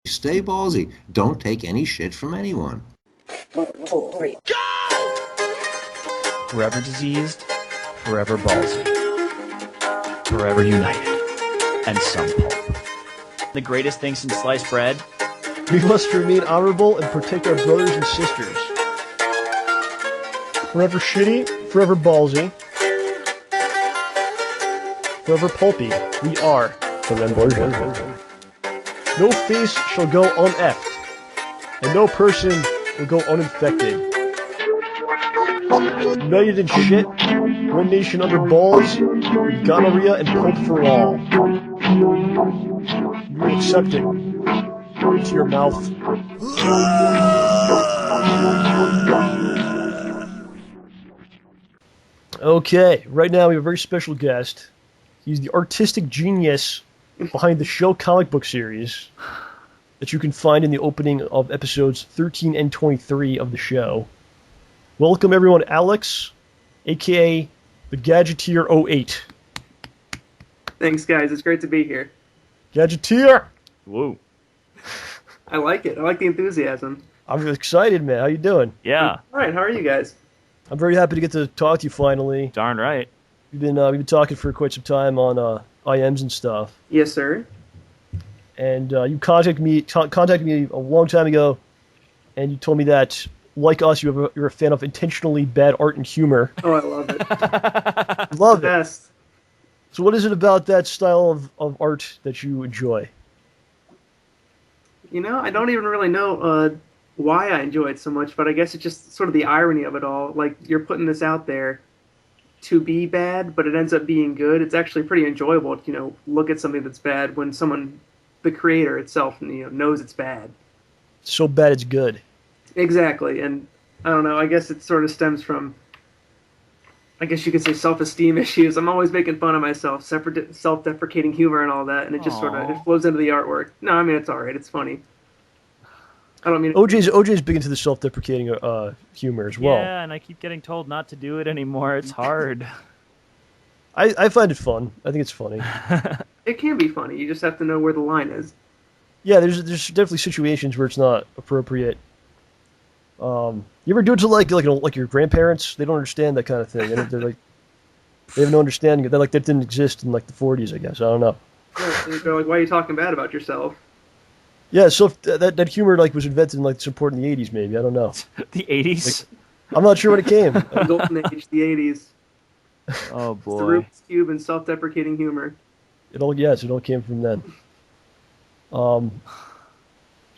Stay ballsy. Don't take any shit from anyone. 1, 2, 3. Forever diseased, forever ballsy, forever united, and some pulp. The greatest thing since sliced bread. We must remain honorable and protect our brothers and sisters. Forever shitty, forever ballsy, forever pulpy. We are the Ramborgia. No face shall go uneffed, and no person will go uninfected. United in shit, one nation under balls, with gonorrhea and pulp for all. You will accept it into your mouth. Okay, right now we have a very special guest. He's the artistic genius behind the show comic book series that you can find in the opening of episodes 13 and 23 of the show. Welcome everyone, Alex, aka the Gadgeteer 08. Thanks, guys. It's great to be here. Gadgeteer! Whoa. I like it. I like the enthusiasm. I'm excited, man. How you doing? Yeah. All right. How are you guys? I'm very happy to get to talk to you finally. Darn right. We've been talking for quite some time on IMs and stuff. Yes, sir. And you contacted me a long time ago, and you told me that, like us, you're a fan of intentionally bad art and humor. Oh, I love it. Love the it. best. So what is it about that style of art that you enjoy? You know, I don't even really know why I enjoy it so much, but I guess it's just sort of the irony of it all. Like, you're putting this out there to be bad, but it ends up being good. It's actually pretty enjoyable to, look at something that's bad when someone, the creator itself, knows it's bad. So bad it's good. Exactly, and I don't know, I guess it sort of stems from, I guess you could say, self-esteem issues. I'm always making fun of myself, self-deprecating humor and all that, and it just sort of it flows into the artwork. No, I mean, it's all right. It's funny. I don't mean... OJ's big into the self-deprecating humor as well. Yeah, and I keep getting told not to do it anymore. It's hard. I find it fun. I think it's funny. It can be funny. You just have to know where the line is. Yeah, there's definitely situations where it's not appropriate. You ever do it to like your grandparents? They don't understand that kind of thing. They're like, they have no understanding. That didn't exist in like the 40s, I guess. I don't know. Yeah, they're like, why are you talking bad about yourself? Yeah, so if that humor was invented in some point in the 80s, maybe. I don't know. The 80s? I'm not sure when it came. Golden age, the 80s. Oh It's the boy. Rubik's Cube and self-deprecating humor. It all came from then. So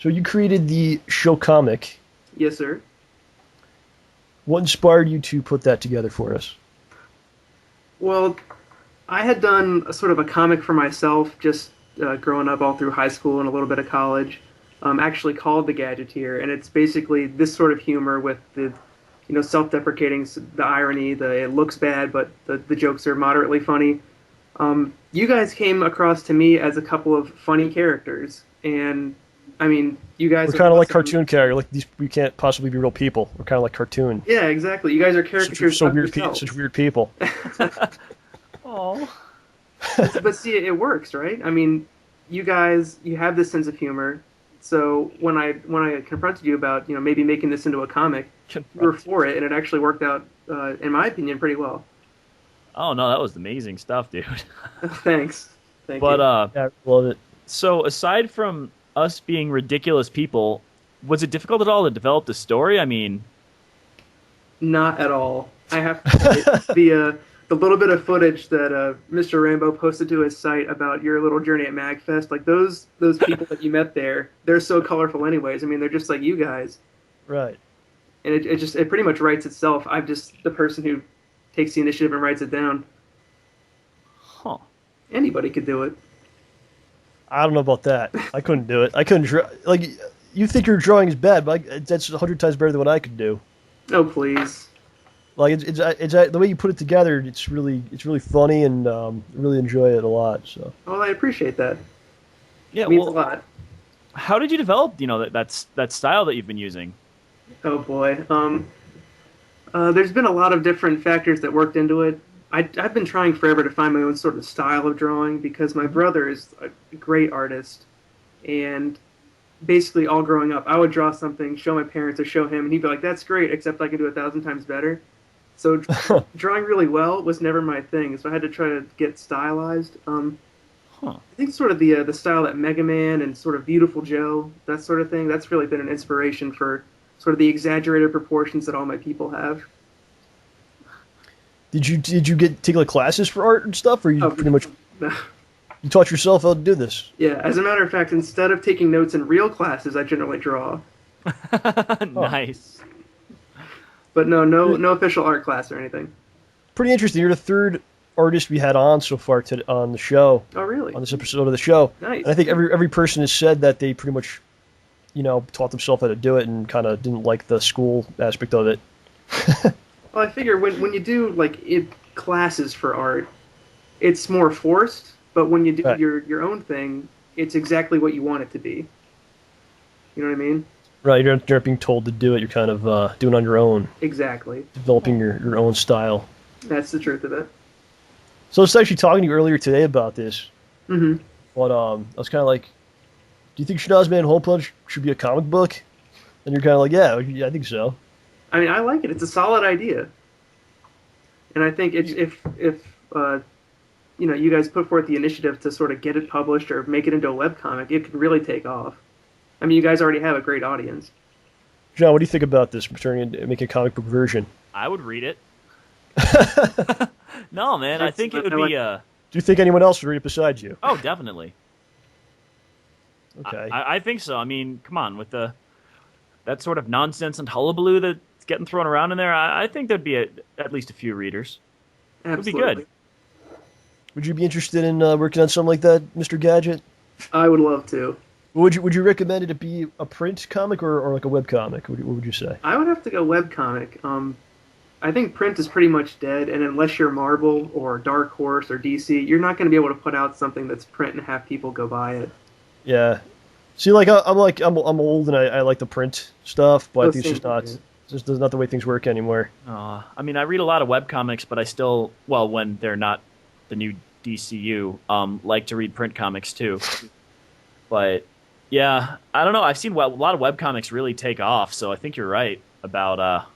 you created the show comic. Yes, sir. What inspired you to put that together for us? Well, I had done a sort of a comic for myself just growing up all through high school and a little bit of college, actually called The Gadgeteer, and it's basically this sort of humor with the, self-deprecating, the irony, it looks bad, but the jokes are moderately funny. You guys came across to me as a couple of funny characters, and I mean, you guys We're kind of like cartoon characters. Like we can't possibly be real people. We're kind of like cartoon. Yeah, exactly. You guys are caricatures. Such weird people. Oh. But see, it works, right? I mean, you guys, you have this sense of humor. So when I confronted you about maybe making this into a comic, you were for it, and it actually worked out, in my opinion, pretty well. Oh no, that was amazing stuff, dude. Thanks. Thank but you. Yeah, I love it. So aside from us being ridiculous people, was it difficult at all to develop the story? I mean, not at all. I have to say, the little bit of footage that Mr. Rambo posted to his site about your little journey at MagFest, like those people that you met there, they're so colorful anyways. I mean, they're just like you guys. Right. And it pretty much writes itself. I'm just the person who takes the initiative and writes it down. huh. Anybody could do it. I don't know about that. I couldn't do it. I couldn't draw. Like, you think your drawing is bad, but that's 100 times better than what I could do. Oh, please. Like, it's the way you put it together. It's really funny, and really enjoy it a lot. So. Well, I appreciate that. Yeah, It means a lot. How did you develop, that style that you've been using? Oh boy. There's been a lot of different factors that worked into it. I've been trying forever to find my own sort of style of drawing because my brother is a great artist, and basically all growing up, I would draw something, show my parents or show him, and he'd be like, "That's great, except I can do 1,000 times better." So drawing really well was never my thing, so I had to try to get stylized. I think sort of the style that Mega Man and sort of Beautiful Joe, that sort of thing, that's really been an inspiration for sort of the exaggerated proportions that all my people have. Did you take like classes for art and stuff, or you pretty much you taught yourself how to do this? Yeah, as a matter of fact, instead of taking notes in real classes, I generally draw. Nice. But no official art class or anything. Pretty interesting. You're the third artist we had on so far on the show. Oh, really? On this episode of the show. Nice. And I think every person has said that they pretty much, taught themselves how to do it and kind of didn't like the school aspect of it. Well, I figure when you do classes for art, it's more forced. But when you do your own thing, it's exactly what you want it to be. You know what I mean? Right, you're not being told to do it. You're kind of doing it on your own. Exactly. Developing your own style. That's the truth of it. So I was actually talking to you earlier today about this. Mm-hmm. But I was kind of like, do you think Schnozman Hole Punch should be a comic book? And you're kind of like, yeah, I think so. I mean, I like it. It's a solid idea. And I think if you guys put forth the initiative to sort of get it published or make it into a webcomic, it could really take off. I mean, you guys already have a great audience. John, what do you think about this? Making a comic book version? I would read it. No, man, I think it would be... Do you think anyone else would read it besides you? Oh, definitely. Okay. I think so. I mean, come on, with that sort of nonsense and hullabaloo that's getting thrown around in there, I think there'd be at least a few readers. Absolutely. It would be good. Would you be interested in working on something like that, Mr. Gadget? I would love to. Would you recommend it to be a print comic or like a web comic? What would you say? I would have to go webcomic. I think print is pretty much dead, and unless you're Marvel or Dark Horse or DC, you're not going to be able to put out something that's print and have people go buy it. Yeah. See, I'm old and I like the print stuff, but I think it's just not the way things work anymore. I mean, I read a lot of webcomics, but I still, when they're not the new DCU, like to read print comics too. But yeah, I don't know. I've seen a lot of webcomics really take off, so I think you're right about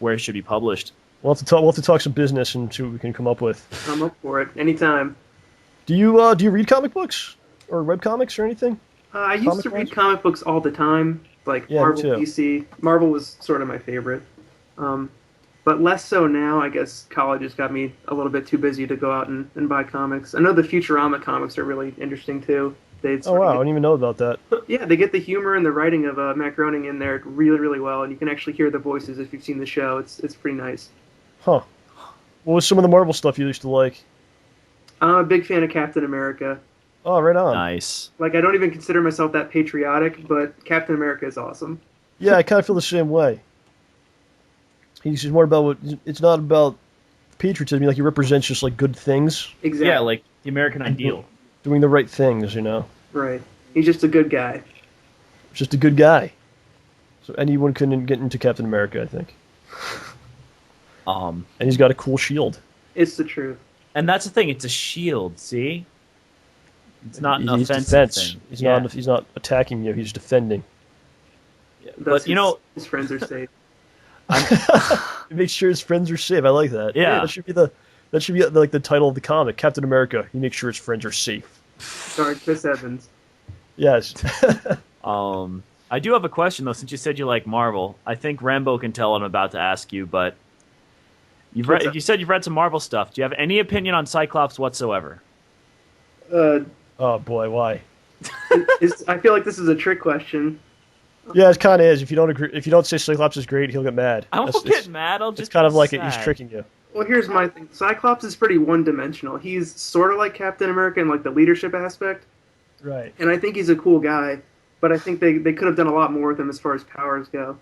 where it should be published. We'll have to talk some business and see what we can come up with. I'm up for it anytime. Do you read comic books or webcomics or anything? I used to read comic books all the time, like Marvel, DC. Marvel was sort of my favorite, but less so now. I guess college has got me a little bit too busy to go out and buy comics. I know the Futurama comics are really interesting too. Oh wow, I didn't even know about that. Yeah, they get the humor and the writing of Matt Groening in there really, really well, and you can actually hear the voices if you've seen the show. It's pretty nice. Huh. What was some of the Marvel stuff you used to like? I'm a big fan of Captain America. Oh, right on. Nice. I don't even consider myself that patriotic, but Captain America is awesome. Yeah, I kind of feel the same way. He's more about it's not about patriotism. He represents just good things. Exactly. Yeah, like the American ideal. Doing the right things, Right. He's just a good guy. Just a good guy. So anyone can get into Captain America, I think. And he's got a cool shield. It's the truth. And that's the thing. It's a shield. See, it's not an He's offensive defense. thing. He's not attacking you. He's defending. But his friends are safe. It makes sure his friends are safe. I like that. Yeah. That should be the title of the comic. Captain America. He makes sure his friends are safe. Sorry, Chris Evans. Yes. I do have a question though. Since you said you like Marvel, I think Rambo can tell what I'm about to ask you. But you said you've read some Marvel stuff. Do you have any opinion on Cyclops whatsoever? Oh boy, why? I feel like this is a trick question. Yeah, it kind of is. If you don't agree, if you don't say Cyclops is great, he'll get mad. I won't get mad. I'll just. It's kind of like sad. he's tricking you. Well, here's my thing. Cyclops is pretty one-dimensional. He's sort of like Captain America in the leadership aspect. Right. And I think he's a cool guy, but I think they could have done a lot more with him as far as powers go.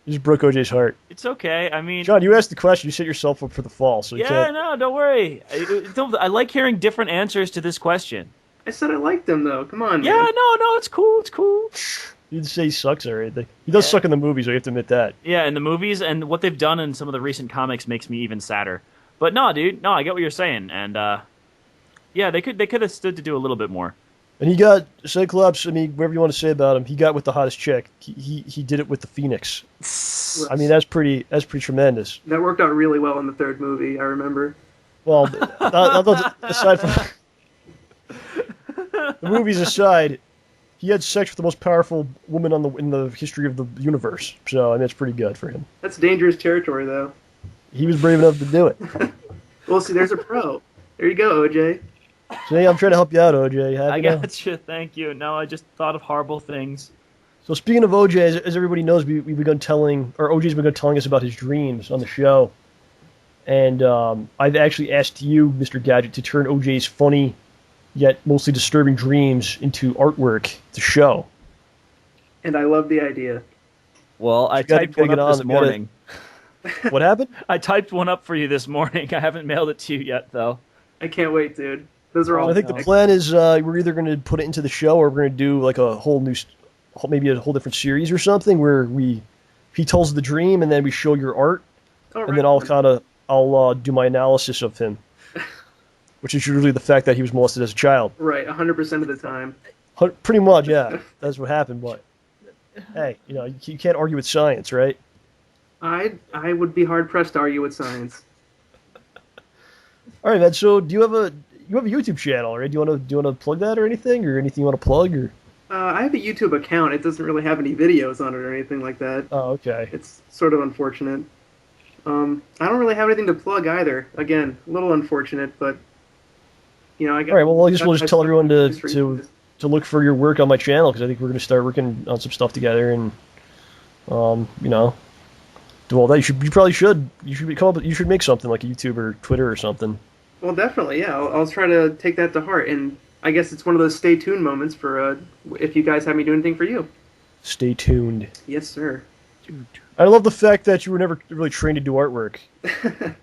You just broke OJ's heart. It's okay. I mean, John, you asked the question. You set yourself up for the fall, so you can't. No, don't worry. I like hearing different answers to this question. I said I liked him, though. Come on, Yeah, man. no, it's cool. It's cool. You didn't say he sucks or anything. He does suck in the movies, so you have to admit that. Yeah, in the movies, and what they've done in some of the recent comics makes me even sadder. But no, dude, I get what you're saying, and yeah, they could have stood to do a little bit more. And he got Cyclops. I mean, whatever you want to say about him, he got with the hottest chick. He did it with the Phoenix. I mean, that's pretty tremendous. That worked out really well in the third movie, I remember. Well, aside from the movies aside, he had sex with the most powerful woman in the history of the universe. So, I mean, it's pretty good for him. That's dangerous territory, though. He was brave enough to do it. Well, see, there's a pro. There you go, OJ. So, yeah, I'm trying to help you out, OJ. I got you. Thank you. No, I just thought of horrible things. So speaking of OJ, as everybody knows, we've begun telling, or OJ's begun telling us about his dreams on the show. And I've actually asked you, Mr. Gadget, to turn OJ's funny, yet mostly disturbing dreams into artwork to show. And I love the idea. Well, I typed one up this morning. What happened? I typed one up for you this morning. I haven't mailed it to you yet, though. I can't wait, dude. Those are all. I think the plan is we're either going to put it into the show or we're going to do like a whole new, maybe a whole different series or something where he tells the dream and then we show your art, and then I'll do my analysis of him, which is usually the fact that he was molested as a child. Right, 100% of the time. Pretty much, yeah. That's what happened. But hey, you can't argue with science, right? I would be hard pressed to argue with science. All right, man. So you have a YouTube channel, right? Do you want to plug that or anything you want to plug or? I have a YouTube account. It doesn't really have any videos on it or anything like that. Oh, okay. It's sort of unfortunate. I don't really have anything to plug either. Again, a little unfortunate, but I guess. All right. Well, I guess we'll just tell everyone to look for your work on my channel because I think we're going to start working on some stuff together and do all that. You probably should. You should make something like a YouTube or Twitter or something. Well, definitely, yeah. I'll try to take that to heart, and I guess it's one of those stay tuned moments for if you guys have me do anything for you. Stay tuned. Yes, sir. Dude. I love the fact that you were never really trained to do artwork,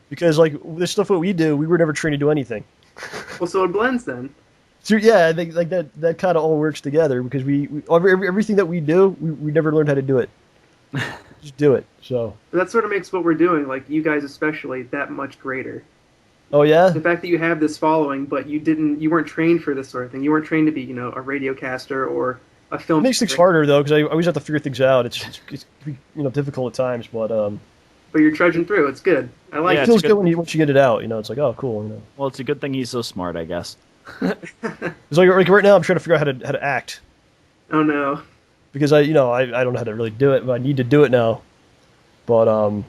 because like this stuff what we do, we were never trained to do anything. Well, so it blends then. So yeah, I think like that kind of all works together because everything that we do, we never learned how to do it. Just do it. So that sort of makes what we're doing, like you guys especially, that much greater. Oh yeah. The fact that you have this following, but you weren't trained for this sort of thing. You weren't trained to be, a radio caster or a film. It makes things harder though, because I always have to figure things out. It's difficult at times, but. But you're trudging through. It's good. I like it. It feels good once you get it out. It's like, oh, cool. Well, it's a good thing he's so smart, I guess. It's like right now, I'm trying to figure out how to act. Oh no. Because I don't know how to really do it, but I need to do it now. But I'm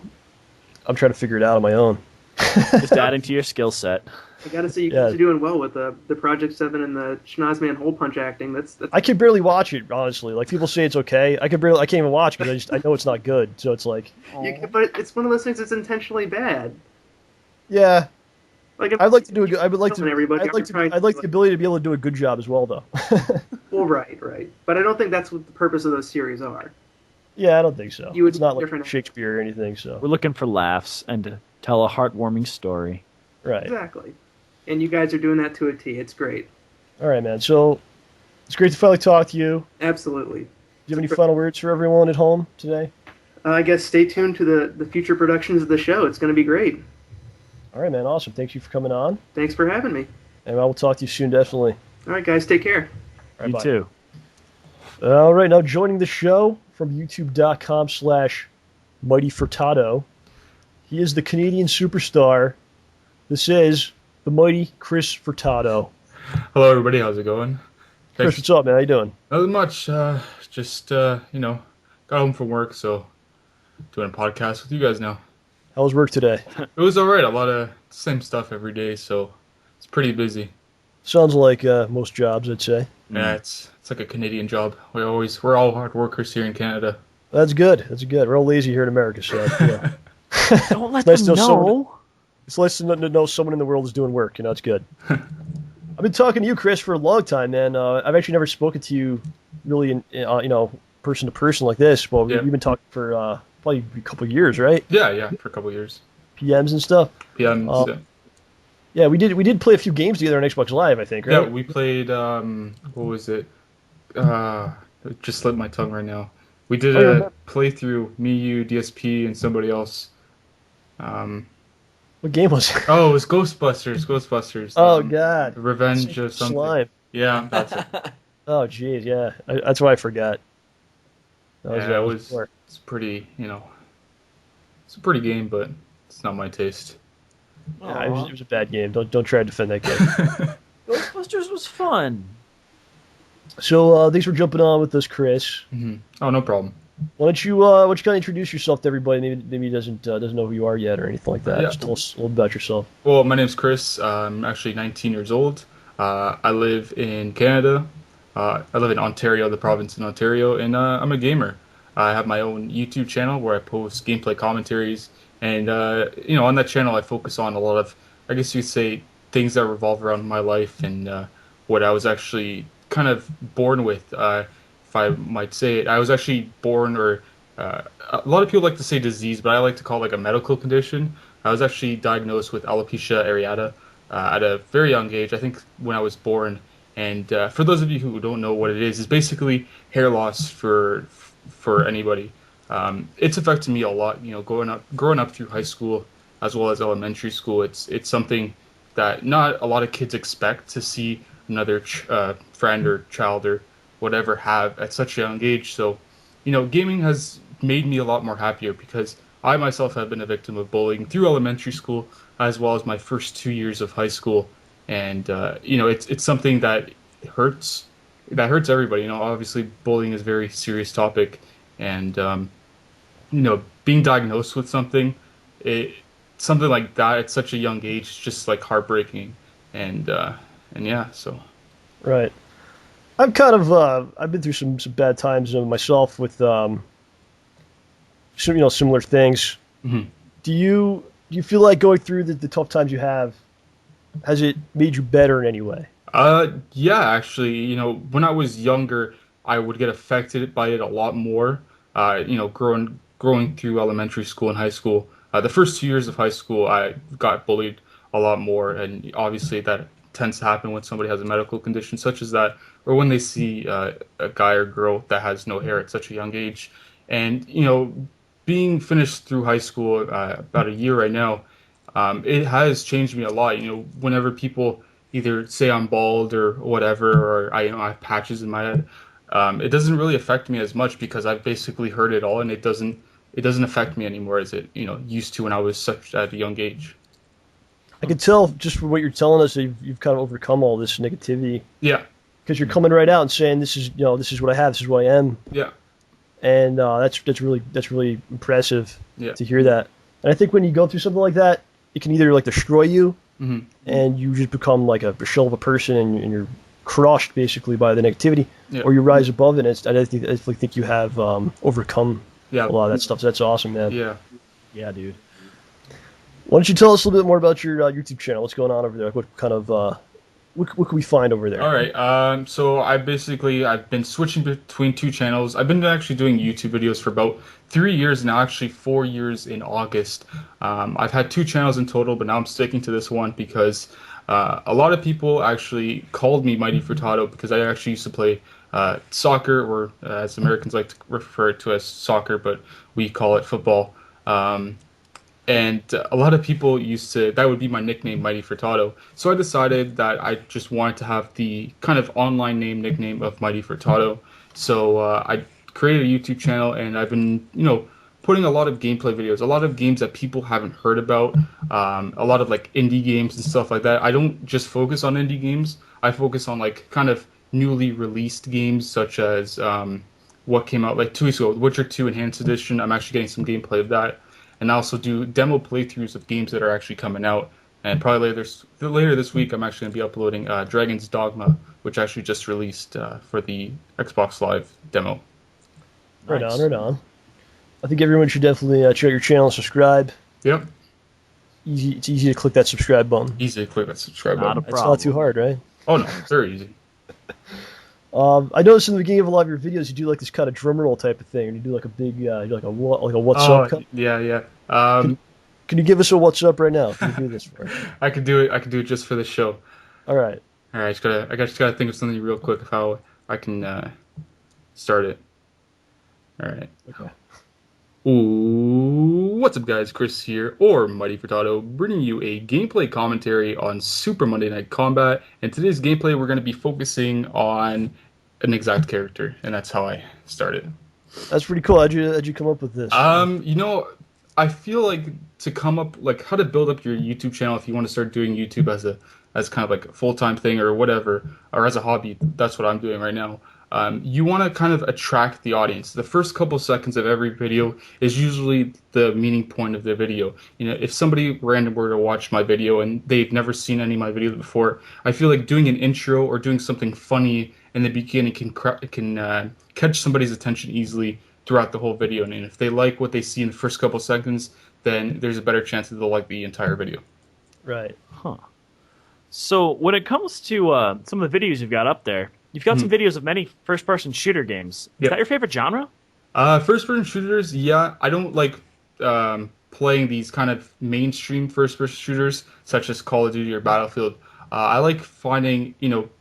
trying to figure it out on my own. Just adding to your skill set. I gotta say, you guys are doing well with the Project 7 and the Schnozman hole punch acting. That's I can barely watch it, honestly. Like, people say it's okay. I can't even watch because I know it's not good. So it's like... But it's one of those things that's intentionally bad. Yeah. Like, I'd like the ability to be able to do a good job as well, though. Well, right. But I don't think that's what the purpose of those series are. Yeah, I don't think so. It's not like Shakespeare or anything, so... We're looking for laughs and to tell a heartwarming story. Right. Exactly. And you guys are doing that to a T. It's great. All right, man. So, it's great to finally talk to you. Absolutely. Do you have any final words for everyone at home today? I guess stay tuned to the future productions of the show. It's going to be great. All right, man. Awesome. Thank you for coming on. Thanks for having me. And I will talk to you soon, definitely. All right, guys. Take care. All right, you bye. too. All right, now joining the show from youtube.com/Mighty Furtado, he is the Canadian superstar. This is the mighty Chris Furtado. Hello, everybody. How's it going? Chris, what's up, man? How you doing? Nothing much. Just got home from work, so doing a podcast with you guys now. How was work today? It was all right. A lot of same stuff every day, so it's pretty busy. Sounds like most jobs, I'd say. Yeah, it's like a Canadian job. We're all hard workers here in Canada. That's good. We're all lazy here in America, so yeah. Don't let them know. It's nice to know someone in the world is doing work. It's good. I've been talking to you, Chris, for a long time, man. I've actually never spoken to you really, in person to person like this. Well, we've been talking for probably a couple of years, right? Yeah, for a couple of years. PMs and stuff. PMs. Yeah, we did play a few games together on Xbox Live, I think, right? Yeah, we played. What was it? It just slipped my tongue right now. We did a playthrough. Me, you, DSP, and somebody else. What game was it? Oh, it was Ghostbusters. Oh God! Revenge of something. Slime. Yeah, that's it. Oh, jeez, yeah. That's why I forgot. Yeah, that was before. it's pretty, it's a pretty game, but it's not my taste. Yeah, it was a bad game. Don't try to defend that game. Ghostbusters was fun. So thanks for jumping on with us, Chris. Oh, no problem. Why don't you kind of introduce yourself to everybody? Maybe doesn't know who you are yet or anything like that. Yeah. Just tell us a little about yourself. Well, my name's Chris. I'm actually 19 years old. I live in Canada. I live in Ontario, the province in Ontario, and I'm a gamer. I have my own YouTube channel where I post gameplay commentaries, and on that channel I focus on a lot of, I guess you'd say, things that revolve around my life and what I was actually kind of born with, if I might say it. I was actually born, or a lot of people like to say disease, but I like to call it like a medical condition. I was actually diagnosed with alopecia areata at a very young age. I think when I was born. And for those of you who don't know what it is, it's basically hair loss for anybody. It's affected me a lot. Growing up through high school as well as elementary school. It's something that not a lot of kids expect to see another friend or child or whatever have at such a young age. So, gaming has made me a lot more happier because I myself have been a victim of bullying through elementary school as well as my first 2 years of high school. And it's something that hurts everybody. Obviously bullying is a very serious topic, and being diagnosed with something like that at such a young age is just like heartbreaking. And yeah, so Right. I'm kind of I've been through some bad times myself with similar things. Do you feel like going through the tough times you have, has it made you better in any way? Yeah, actually, when I was younger, I would get affected by it a lot more. Growing through elementary school and high school, the first 2 years of high school, I got bullied a lot more, and obviously that tends to happen when somebody has a medical condition such as that, or when they see a guy or girl that has no hair at such a young age. And being finished through high school about a year right now, it has changed me a lot. Whenever people either say I'm bald or whatever, or I have patches in my head, it doesn't really affect me as much because I've basically heard it all, and it doesn't affect me anymore as it used to when I was such at a young age. I can tell just from what you're telling us that you've kind of overcome all this negativity. Yeah. Because you're coming right out and saying this is what I have, this is what I am. Yeah. And that's really impressive to hear that. And I think when you go through something like that, it can either like destroy you, and you just become like a shell of a person, and you're crushed basically by the negativity, or you rise above it. And I think you have overcome a lot of that stuff. So that's awesome, man. Yeah, dude. Why don't you tell us a little bit more about your YouTube channel? What's going on over there? What kind of what can we find over there? All right. So I've been switching between two channels. I've been actually doing YouTube videos for about 3 years now, actually 4 years in August. I've had two channels in total, but now I'm sticking to this one because a lot of people actually called me Mighty Furtado because I actually used to play soccer, or as Americans like to refer to as soccer, but we call it football. And a lot of people that would be my nickname, Mighty Furtado. So I decided that I just wanted to have the kind of online nickname of Mighty Furtado. So I created a YouTube channel, and I've been, putting a lot of gameplay videos, a lot of games that people haven't heard about, a lot of like indie games and stuff like that. I don't just focus on indie games. I focus on like kind of newly released games, such as what came out like 2 weeks ago, Witcher 2 Enhanced Edition. I'm actually getting some gameplay of that. And I also do demo playthroughs of games that are actually coming out. And probably later this week, I'm actually going to be uploading Dragon's Dogma, which actually just released for the Xbox Live demo. Right on, right on. I think everyone should definitely check out your channel and subscribe. Yep. It's easy to click that subscribe button. Easy to click that subscribe button. It's not too hard, right? Oh, no. Very easy. I noticed in the beginning of a lot of your videos, you do like this kind of drum roll type of thing, and you do like a big, like a what's up. Yeah. Can you give us a what's up right now? Can you do this for us? I could do it just for the show. All right. I just gotta think of something real quick of how I can start it. All right. Okay. Ooh. What's up, guys? Chris here, or Mighty Furtado, bringing you a gameplay commentary on Super Monday Night Combat. And today's gameplay, we're going to be focusing on an exact character, and that's how I started. That's pretty cool. How'd you come up with this? I feel like to come up, like how to build up your YouTube channel if you want to start doing YouTube as kind of like a full-time thing or whatever, or as a hobby. That's what I'm doing right now. You want to kind of attract the audience. The first couple seconds of every video is usually the meaning point of the video. You know, if somebody random were to watch my video and they've never seen any of my videos before, I feel like doing an intro or doing something funny in the beginning can catch somebody's attention easily throughout the whole video. And if they like what they see in the first couple seconds, then there's a better chance that they'll like the entire video. Right. Huh. So when it comes to some of the videos you've got up there, you've got some videos of many first-person shooter games. Is that your favorite genre? First-person shooters, yeah. I don't like playing these kind of mainstream first-person shooters, such as Call of Duty or Battlefield. I like finding,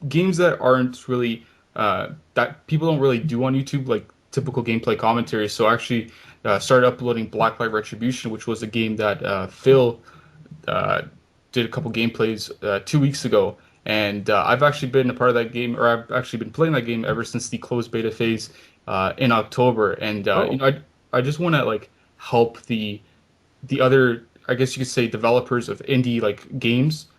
games that aren't really, that people don't really do on YouTube, like typical gameplay commentaries. So I actually started uploading Blacklight Retribution, which was a game that Phil did a couple gameplays 2 weeks ago. And I've actually been a part of that game, or I've actually been playing that game ever since the closed beta phase in October. And I just want to like help the other, I guess you could say, developers of indie like games.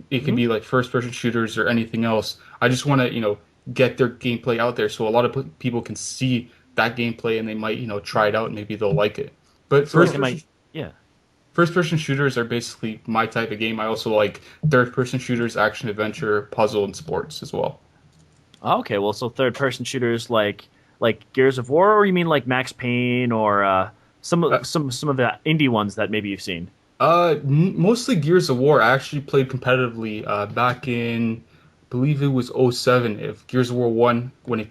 It can be like first-person shooters or anything else. I just want to get their gameplay out there so a lot of people can see that gameplay and they might try it out and maybe they'll like it. But first-person shooters are basically my type of game. I also like third-person shooters, action, adventure, puzzle, and sports as well. Okay, well, so third-person shooters like Gears of War, or you mean like Max Payne, or some of the indie ones that maybe you've seen? Mostly Gears of War. I actually played competitively back in, I believe it was 2007. If Gears of War 1 when it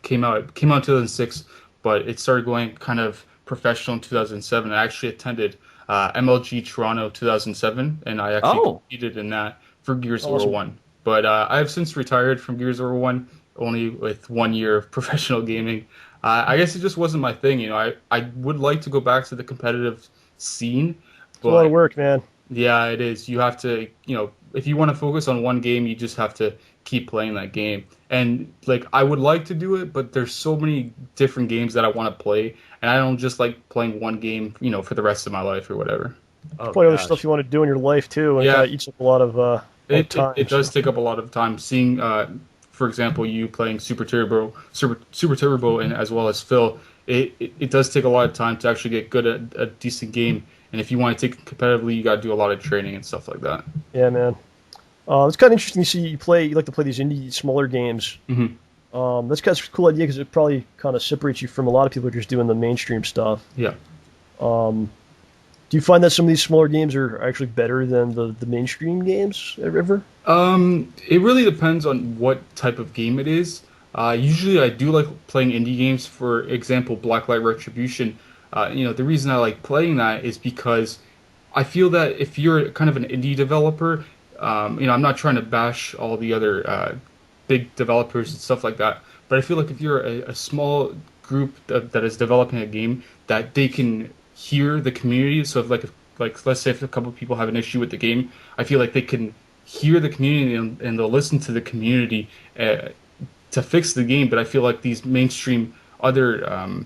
came out. It came out in 2006, but it started going kind of professional in 2007. I actually attended MLG Toronto 2007, and I actually competed in that for Gears of War 1. But I have since retired from Gears of War 1, only with 1 year of professional gaming. I guess it just wasn't my thing. I would like to go back to the competitive scene. It's a lot of work, man. Yeah, it is. You have to, if you want to focus on one game, you just have to keep playing that game. And like, I would like to do it, but there's so many different games that I want to play, and I don't just like playing one game, for the rest of my life or whatever. Play other stuff you want to do in your life too, and that eats up a lot of time. It does take up a lot of time. Seeing, for example, you playing Super Turbo, and as well as Phil, it does take a lot of time to actually get good at a decent game. And if you want to take it competitively, you got to do a lot of training and stuff like that. Yeah, man. It's kind of interesting to see you like to play these indie, smaller games. Mm-hmm. That's kind of a cool idea because it probably kind of separates you from a lot of people who are just doing the mainstream stuff. Yeah. Do you find that some of these smaller games are actually better than the mainstream games ever? It really depends on what type of game it is. Usually I do like playing indie games. For example, Blacklight Retribution. The reason I like playing that is because I feel that if you're kind of an indie developer, I'm not trying to bash all the other big developers and stuff like that, but I feel like if you're a small group that is developing a game, that they can hear the community. So if let's say if a couple of people have an issue with the game, I feel like they can hear the community and they'll listen to the community to fix the game. But I feel like these mainstream other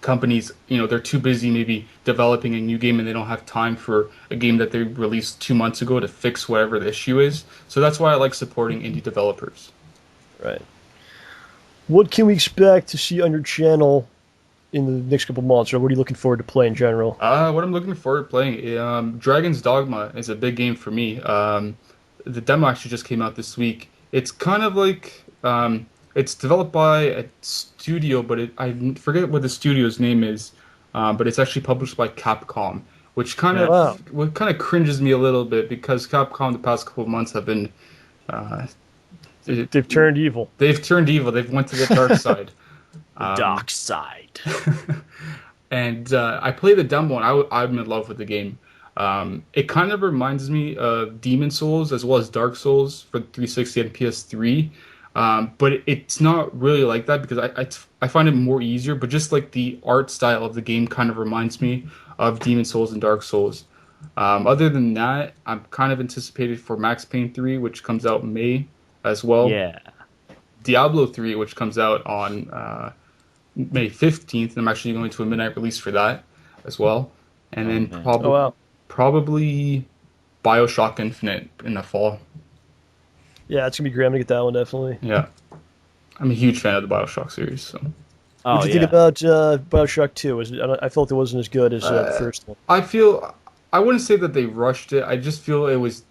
companies, they're too busy maybe developing a new game and they don't have time for a game that they released 2 months ago to fix whatever the issue is. So that's why I like supporting indie developers. Right. What can we expect to see on your channel in the next couple months, or what are you looking forward to play in general? What I'm looking forward to playing, Dragon's Dogma is a big game for me. The demo actually just came out this week. It's kind of like... it's developed by a studio, but I forget what the studio's name is. But it's actually published by Capcom, which kind of cringes me a little bit because Capcom the past couple of months have been they've turned evil. They've turned evil. They've went to the dark side. Dark side. And I played the demo, and I'm in love with the game. It kind of reminds me of Demon Souls as well as Dark Souls for 360 and PS3. But it's not really like that because I find it more easier, but just like the art style of the game kind of reminds me of Demon Souls and Dark Souls. Other than that, I'm kind of anticipated for Max Payne 3, which comes out in May as well. Yeah. Diablo 3, which comes out on May 15th, and I'm actually going to a midnight release for that as well. And then man. probably BioShock Infinite in the fall. Yeah, it's gonna be great. I'm gonna get that one definitely. Yeah. I'm a huge fan of the BioShock series. So Oh, What do you think about Bioshock 2? I felt it wasn't as good as the first one. I wouldn't say that they rushed it. I just feel it was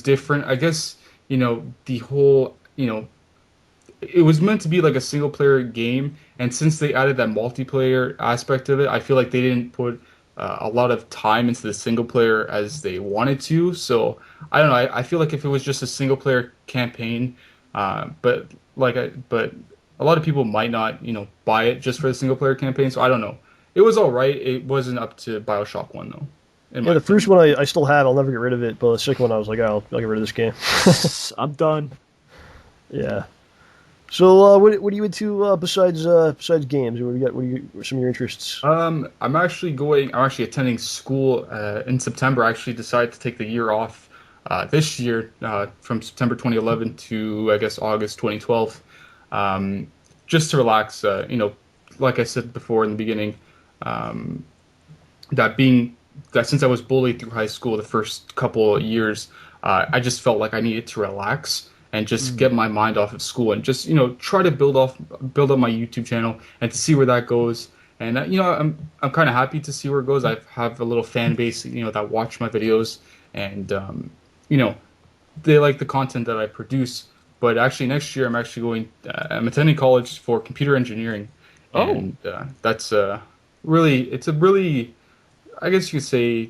different. I guess, the whole, it was meant to be like a single player game, and since they added that multiplayer aspect of it, I feel like they didn't put a lot of time into the single player as they wanted to. So I don't know. I feel like if it was just a single player campaign, but a lot of people might not, buy it just for the single player campaign. So I don't know. It was all right. It wasn't up to BioShock 1 though. Yeah, the first one I still have. I'll never get rid of it. But the second one, I was like, I'll get rid of this game. I'm done. Yeah. So, what are you into besides games? What are some of your interests? I'm actually attending school in September. I actually decided to take the year off this year from September 2011 to, I guess, August 2012, just to relax. Like I said before in the beginning, that since I was bullied through high school the first couple of years, I just felt like I needed to relax and just get my mind off of school and just try to build up my YouTube channel and to see where that goes. And I'm kind of happy to see where it goes. I have a little fan base that watch my videos, and they like the content that I produce. But actually next year I'm attending college for computer engineering. Oh. And that's it's a really, I guess you could say,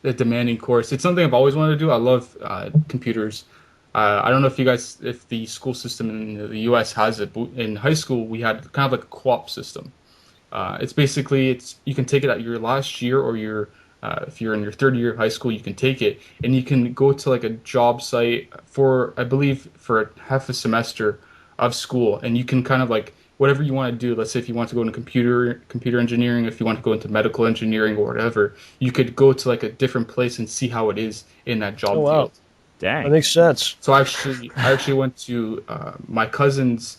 a demanding course. It's something I've always wanted to do. I love computers. I don't know if the school system in the U.S. has it, but in high school we had kind of like a co-op system. It's basically you can take it at your last year, or if you're in your third year of high school, you can take it and you can go to like a job site for, I believe, for half a semester of school, and you can kind of like whatever you want to do. Let's say if you want to go into computer engineering, if you want to go into medical engineering or whatever, you could go to like a different place and see how it is in that job field. Dang. That makes sense. So I actually went to my cousin's.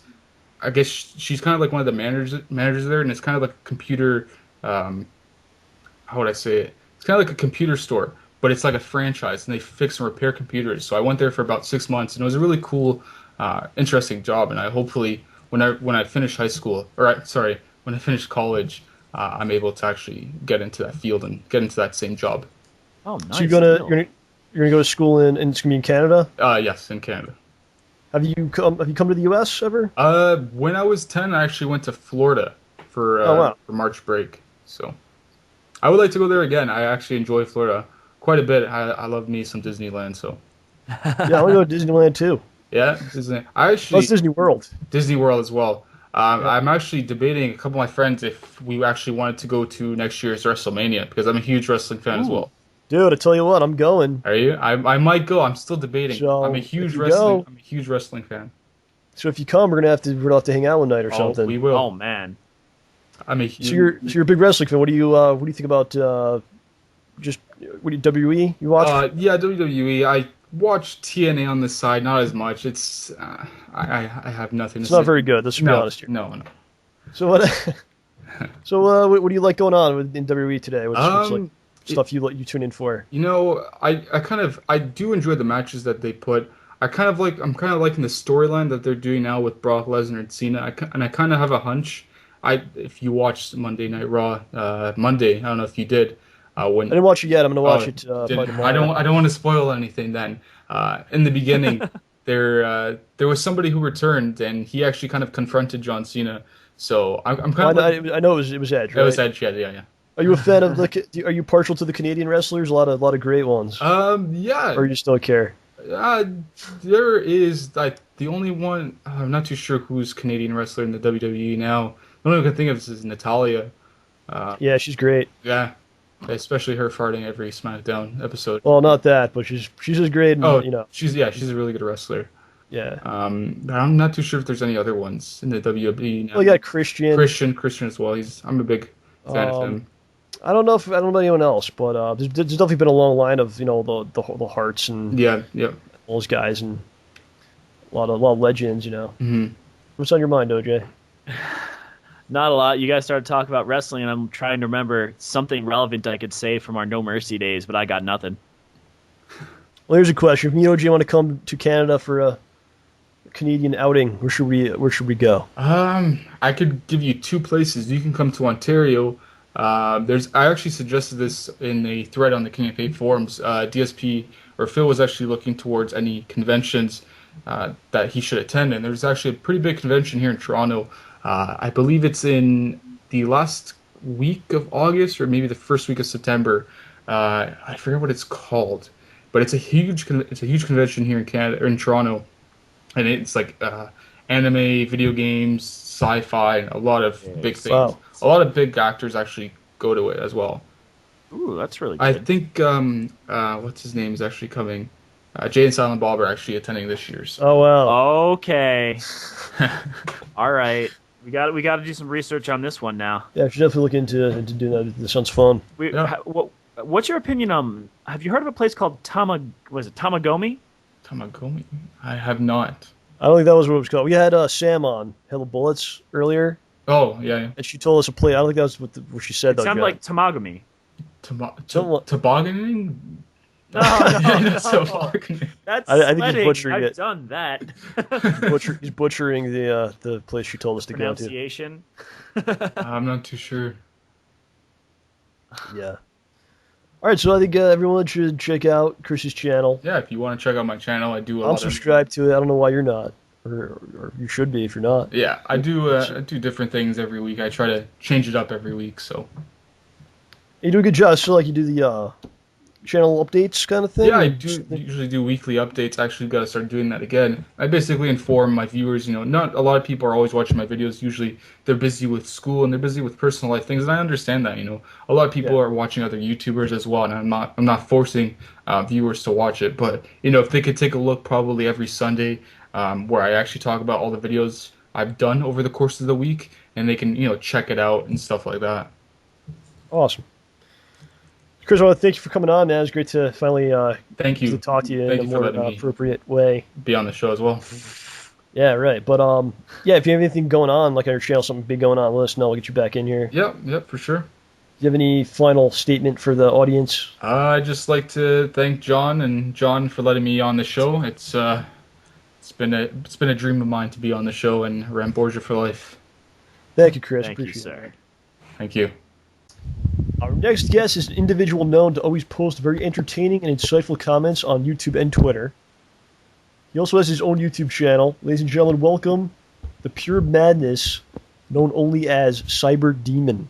I guess she's kind of like one of the managers there, and it's kind of like a computer. How would I say it? It's kind of like a computer store, but it's like a franchise, and they fix and repair computers. So I went there for about 6 months, and it was a really cool, interesting job. And I hopefully when I finish high school, when I finish college, I'm able to actually get into that field and get into that same job. Oh, nice. So you're gonna go to school and it's gonna be in Canada? Yes, in Canada. Have you come to the U.S. ever? When I was 10, I actually went to Florida for March break. So I would like to go there again. I actually enjoy Florida quite a bit. I love me some Disneyland. So yeah, I want to go to Disneyland too. Yeah, Disney. That's Disney World. Disney World as well. I'm actually debating a couple of my friends if we actually wanted to go to next year's WrestleMania, because I'm a huge wrestling fan as well. Dude, I tell you what, I'm going. Are you? I might go. I'm still debating. So, I'm a huge wrestling fan. So if you come, we're gonna have to hang out one night or something. We will. Oh man. I'm a huge. So you're a big wrestling fan. What do you think about WWE? You watch? Yeah, WWE. I watch TNA on the side, not as much. It's I have nothing. It's not very good. Let's be honest here. No. So what? What do you like going on in WWE today? What's like stuff you tune in for? I do enjoy the matches that they put. I'm kind of liking the storyline that they're doing now with Brock Lesnar and Cena. I kind of have a hunch. If you watched Monday Night Raw Monday, I don't know if you did. I didn't watch it yet. I'm gonna watch it. I don't want to spoil anything. Then in the beginning, there was somebody who returned, and he actually kind of confronted John Cena. So I'm kind of. I know it was Edge. Right? It was Edge. Yeah. Are you a fan of are you partial to the Canadian wrestlers? A lot of great ones. Yeah. Or you just don't care? There is the only one. I'm not too sure who's Canadian wrestler in the WWE now. The only one I can think of is Natalia. Yeah, she's great. Yeah. Especially her farting every SmackDown episode. Well, not that, but she's just great. And, she's a really good wrestler. Yeah. But I'm not too sure if there's any other ones in the WWE now. Well, you got Christian as well. I'm a big fan of him. I don't know about anyone else, but there's definitely been a long line of the Hearts and Yeah. those guys and a lot of legends. Hmm. What's on your mind, OJ? Not a lot. You guys started talking about wrestling, and I'm trying to remember something relevant I could say from our No Mercy days, but I got nothing. Well, here's a question: if me and OJ want to come to Canada for a Canadian outing, where should we go? I could give you two places. You can come to Ontario. I actually suggested this in a thread on the King of Hate forums. DSP or Phil was actually looking towards any conventions that he should attend, and there's actually a pretty big convention here in Toronto. I believe it's in the last week of August or maybe the first week of September. I forget what it's called, but it's a huge convention here in Canada or in Toronto, and it's like anime, video games, sci-fi, and a lot of big things. Wow. A lot of big actors actually go to it as well. Ooh, that's really good. I think what's his name is actually coming. Jay and Silent Bob are actually attending this year's. Oh wow! Okay. All right. We got to do some research on this one now. Yeah, I should definitely look into doing that. This sounds fun. Yeah. What's your opinion? Have you heard of a place called Tamagomi? Tamagomi? I have not. I don't think that was what it was called. We had Sam on HailofBulletsx earlier, Oh, yeah. and she told us a play. I don't think that was what she said. It sounded like Tamagami. Tobogganing? No. Tobogganing. That's I think he's sledding. butchering I've it. done that. He's butchering the place she told us to go to. Pronunciation. I'm not too sure. Yeah. All right, so I think everyone should check out Chris's channel. Yeah, if you want to check out my channel, I do I'm subscribed to it. I don't know why you're not, or you should be if you're not. Yeah, I do different things every week. I try to change it up every week, so. You do a good job. So, like, you do the channel updates kind of thing? Yeah, I do usually do weekly updates. I actually got to start doing that again. I basically inform my viewers, not a lot of people are always watching my videos. Usually they're busy with school and they're busy with personal life things, and I understand that, A lot of people are watching other YouTubers as well, and I'm not forcing viewers to watch it, but, if they could take a look probably every Sunday where I actually talk about all the videos I've done over the course of the week, and they can, check it out and stuff like that. Awesome. Chris, I want to thank you for coming on, man. It was great to finally Thank you. to talk to you Thank in a you for more letting me appropriate way. be on the show as well. Yeah, right. But yeah, if you have anything going on, like on your channel, something big going on, let us know. We'll get you back in here. Yep, for sure. Do you have any final statement for the audience? I'd just like to thank John for letting me on the show. It's been a dream of mine to be on the show, and Ramborgia for life. Thank you, Chris. Thank you, Appreciate sir. it. Thank you. Our next guest is an individual known to always post very entertaining and insightful comments on YouTube and Twitter. He also has his own YouTube channel. Ladies and gentlemen, welcome the pure madness known only as Cyber Demon.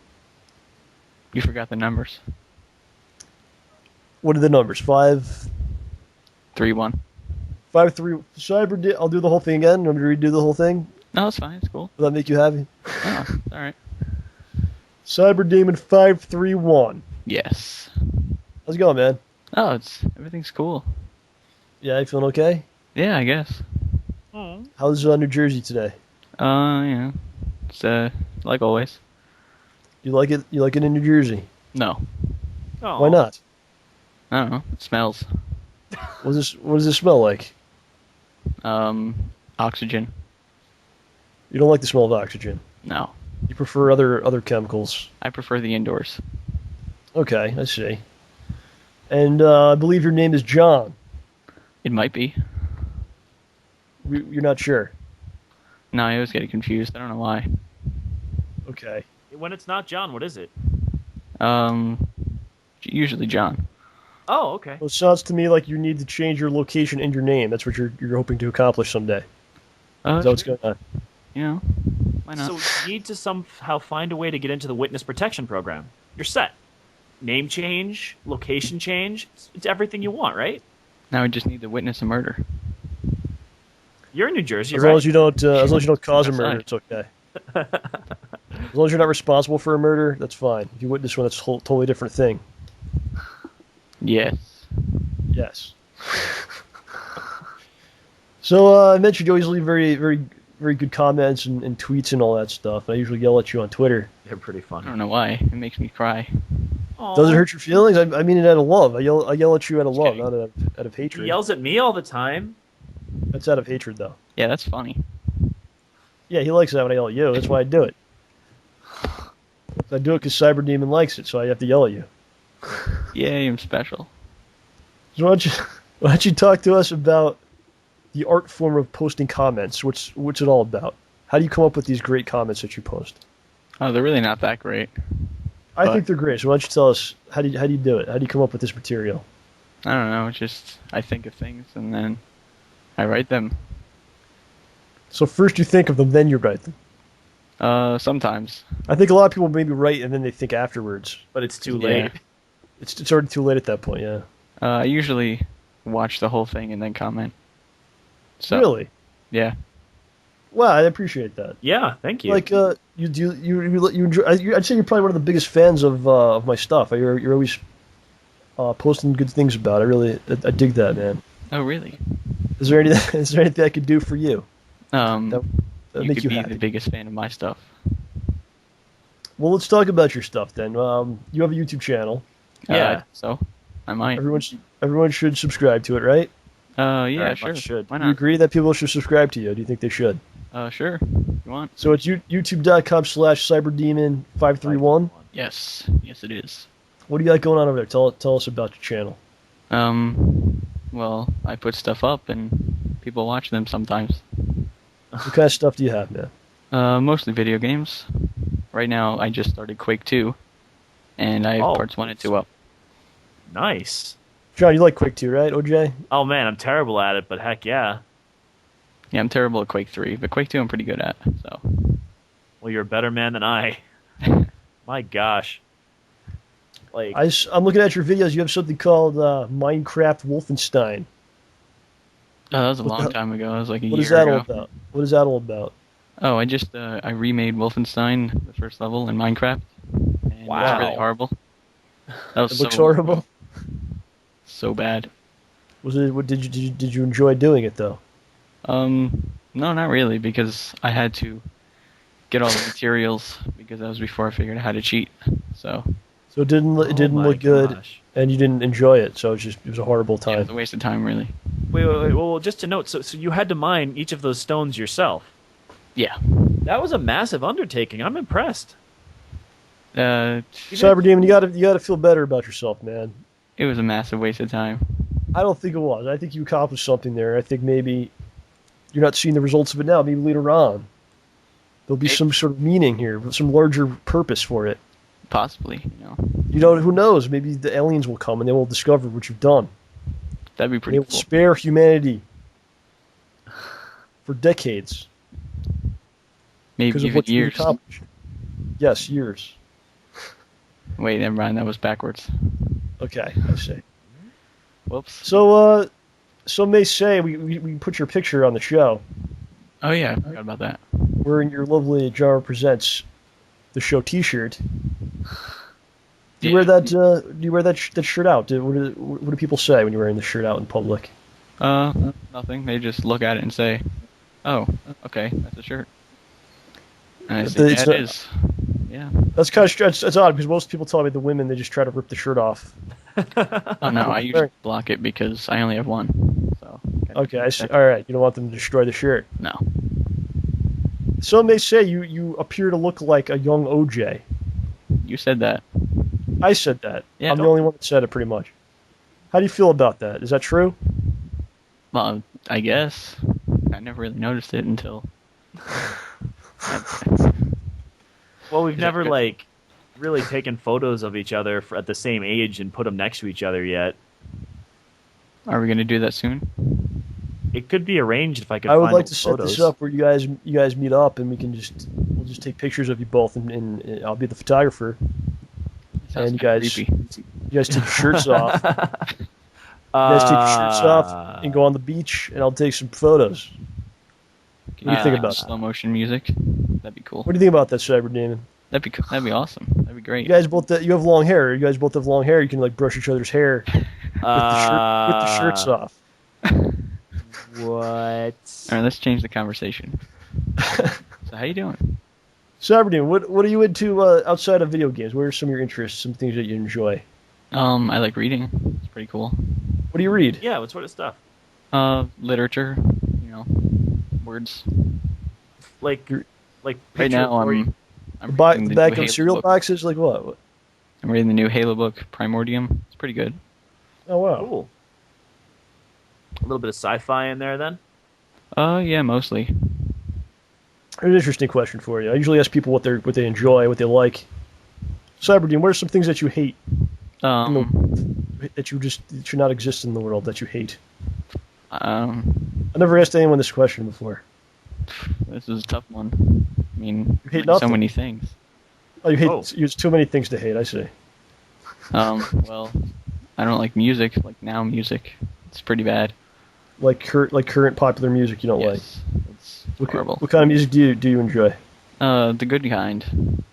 You forgot the numbers. What are the numbers? 5, 3, 1. 5, 3. I'll do the whole thing again. Want me to redo the whole thing? No, it's fine. It's cool. Will that make you happy? Oh, all right. Cyber Demon 531. Yes. How's it going, man? Oh, everything's cool. Yeah, you feeling okay? Yeah, I guess. How's New Jersey today? It's like always. You like it? You like it in New Jersey? No, Oh. Why not? I don't know. It smells. What does it smell like? Oxygen. You don't like the smell of oxygen. No, You prefer other chemicals. I prefer the indoors. Okay, I see. And I believe your name is John. It might be. You're not sure. No, I always get confused. I don't know why. Okay. When it's not John, what is it? Usually John. Oh, okay. Well, it sounds to me like you need to change your location and your name. That's what you're hoping to accomplish someday. Is that what's going on? Why not? So you need to somehow find a way to get into the witness protection program. You're set. Name change, location change, it's everything you want, right? Now we just need to witness a murder. You're in New Jersey, As right? long as you don't cause a murder, Outside. it's okay. As long as you're not responsible for a murder, that's fine. If you witness one, that's a totally different thing. Yes. Yes. So I mentioned you always leave very, very, very good comments and tweets and all that stuff. I usually yell at you on Twitter. They're pretty I fun. don't know why. It makes me cry. Does it hurt your feelings? I mean it out of love. I yell at you out of love, kidding. not out of He hatred. yells at me all the time. That's out of hatred, though. Yeah, that's funny. Yeah, he likes that when I yell at you. That's why I do it. I do it because Cyber Demon likes it, so I have to yell at you. Yay, I'm special. So why don't you talk to us about the art form of posting comments? What's it all about? How do you come up with these great comments that you post? Oh, they're really not that great. I But- think they're great. So why don't you tell us how do you do it? How do you come up with this material? I don't know. It's just I think of things and then I write them. So first you think of them, then you write them. Sometimes. I think a lot of people maybe write and then they think afterwards. But it's too Yeah. late. It's already too late at that point. Yeah. I usually watch the whole thing and then comment. So, Really? Yeah. Wow, I appreciate that. Yeah, thank you. Like you enjoy. I'd say you're probably one of the biggest fans of my stuff. You're always posting good things about it. I dig that, man. Oh, really? Is there anything I could do for you? That You make could you be happy? the biggest fan of my stuff. Well, let's talk about your stuff then. You have a YouTube channel. Yeah. So, I might. Everyone should subscribe to it, right? Yeah, Very sure. much should. Why Do you not? agree that people should subscribe to you? Do you think they should? Sure. You want? So it's youtube.com/cyberdemon531. Yes. Yes, it is. What do you got going on over there? Tell us about your channel. Well, I put stuff up and people watch them sometimes. What kind of stuff do you have, man? Mostly video games. Right now, I just started Quake 2, and I have Oh. parts 1 and 2 up. Nice. John, you like Quake 2, right, OJ? Oh man, I'm terrible at it, but heck yeah. Yeah, I'm terrible at Quake 3, but Quake 2 I'm pretty good at, so. Well, you're a better man than I. My gosh. Like, I'm looking at your videos. You have something called Minecraft Wolfenstein. Oh, that was a What long the- time ago. It was like a What year is that ago. all about? What is that all about? Oh, I just I remade Wolfenstein, the first level in Minecraft, and it Wow. was really horrible. That was It looks so horrible. so bad. Was it? What did you enjoy doing it though? No, not really, because I had to get all the materials because that was before I figured out how to cheat. So So it didn't oh my look good, gosh. and you didn't enjoy it. So it was a horrible yeah, it was time. a waste of time, really. Wait. Well, just to note, so you had to mine each of those stones yourself. Yeah. That was a massive undertaking. I'm impressed. Cyber Demon, you gotta feel better about yourself, man. It was a massive waste of time. I don't think it was. I think you accomplished something there. I think maybe you're not seeing the results of it now. Maybe later on there'll be some sort of meaning here, some larger purpose for it. Possibly, Who knows? Maybe the aliens will come and they will discover what you've done. That'd be They pretty will cool. spare humanity for decades Maybe because of even what you years. accomplished. Yes, years. Wait, never mind. That was backwards. Okay, I see. Whoops. So, some may say we put your picture on the show, Oh yeah, I forgot about that. wearing your lovely JohnRamboPresents the show T-shirt. Do you wear that? Do you wear that shirt out? What do people say when you're wearing the shirt out in public? Nothing. They just look at it and say, "Oh, okay, that's a shirt." And I say, It's "Yeah, it a- is." Yeah. That's kind of it's odd because most people tell me the women they just try to rip the shirt off. Oh no, I usually block it because I only have one. So. Okay, I see. All right, you don't want them to destroy the shirt. No. Some may say you appear to look like a young OJ. You said that. I said that. Yeah. I'm the only one that said it, pretty much. How do you feel about that? Is that true? Well, I guess. I never really noticed it until. Well, we've Is that never good? really taken photos of each other at the same age and put them next to each other yet. Are we gonna do that soon? It could be arranged if I could. I would find like the to set photos. this up where you guys meet up and we'll just take pictures of you both and I'll be the photographer. Sounds And you kinda guys- creepy. You guys take your shirts off. You guys take your shirts off and go on the beach, and I'll take some photos. Can What do you think like about slow motion music? That'd be cool. What do you think about that, Cyber Demon? That'd be cool. That'd be awesome. That'd be great. You guys both you have long hair. You guys both have long hair. You can like brush each other's hair with the shirts off. What? All right, let's change the conversation. So how you doing? Cyberdemon, what are you into outside of video games? What are some of your interests, some things that you enjoy? I like reading. It's pretty cool. What do you read? Yeah, what sort of stuff? Literature, words. Like Right picture now, or- I'm Buy reading the the back new of Halo cereal book. boxes? Like what? I'm reading the new Halo book, Primordium. It's pretty good. Oh wow. Cool. A little bit of sci-fi in there, then. Yeah, mostly. An interesting question for you. I usually ask people what they enjoy, what they like. Cyberdemon, what are some things that you hate that should not exist in the world that you hate? Um, I never asked anyone this question before. this is a tough one. I mean, You hate so nothing. many things. Oh, you hate. Oh. There's too many things to hate. I see. Well, I don't like music. Like now, music. It's pretty bad. Like current popular music you don't like. Yes, it's What horrible. kind of music do you enjoy? The good kind.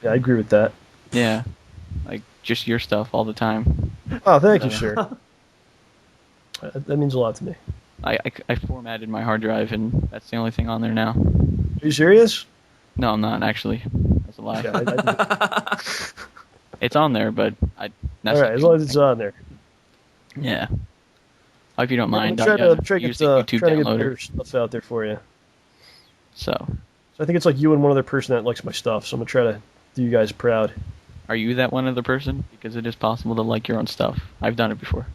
Yeah, I agree with that. Yeah, like just your stuff all the time. Oh, thank you, sir. That means a lot to me. I formatted my hard drive, and that's the only thing on there now. Are you serious? No, I'm not actually. That's a lie. Yeah, I It's on there, but that's all right, as long as it's on there. Yeah. Hope you don't I'm mind. trying to Use the YouTube get better downloader. stuff out there for you. So, So I think it's like you and one other person that likes my stuff. So I'm gonna try to do you guys proud. are you that one other person? Because it is possible to like your own stuff. I've done it before.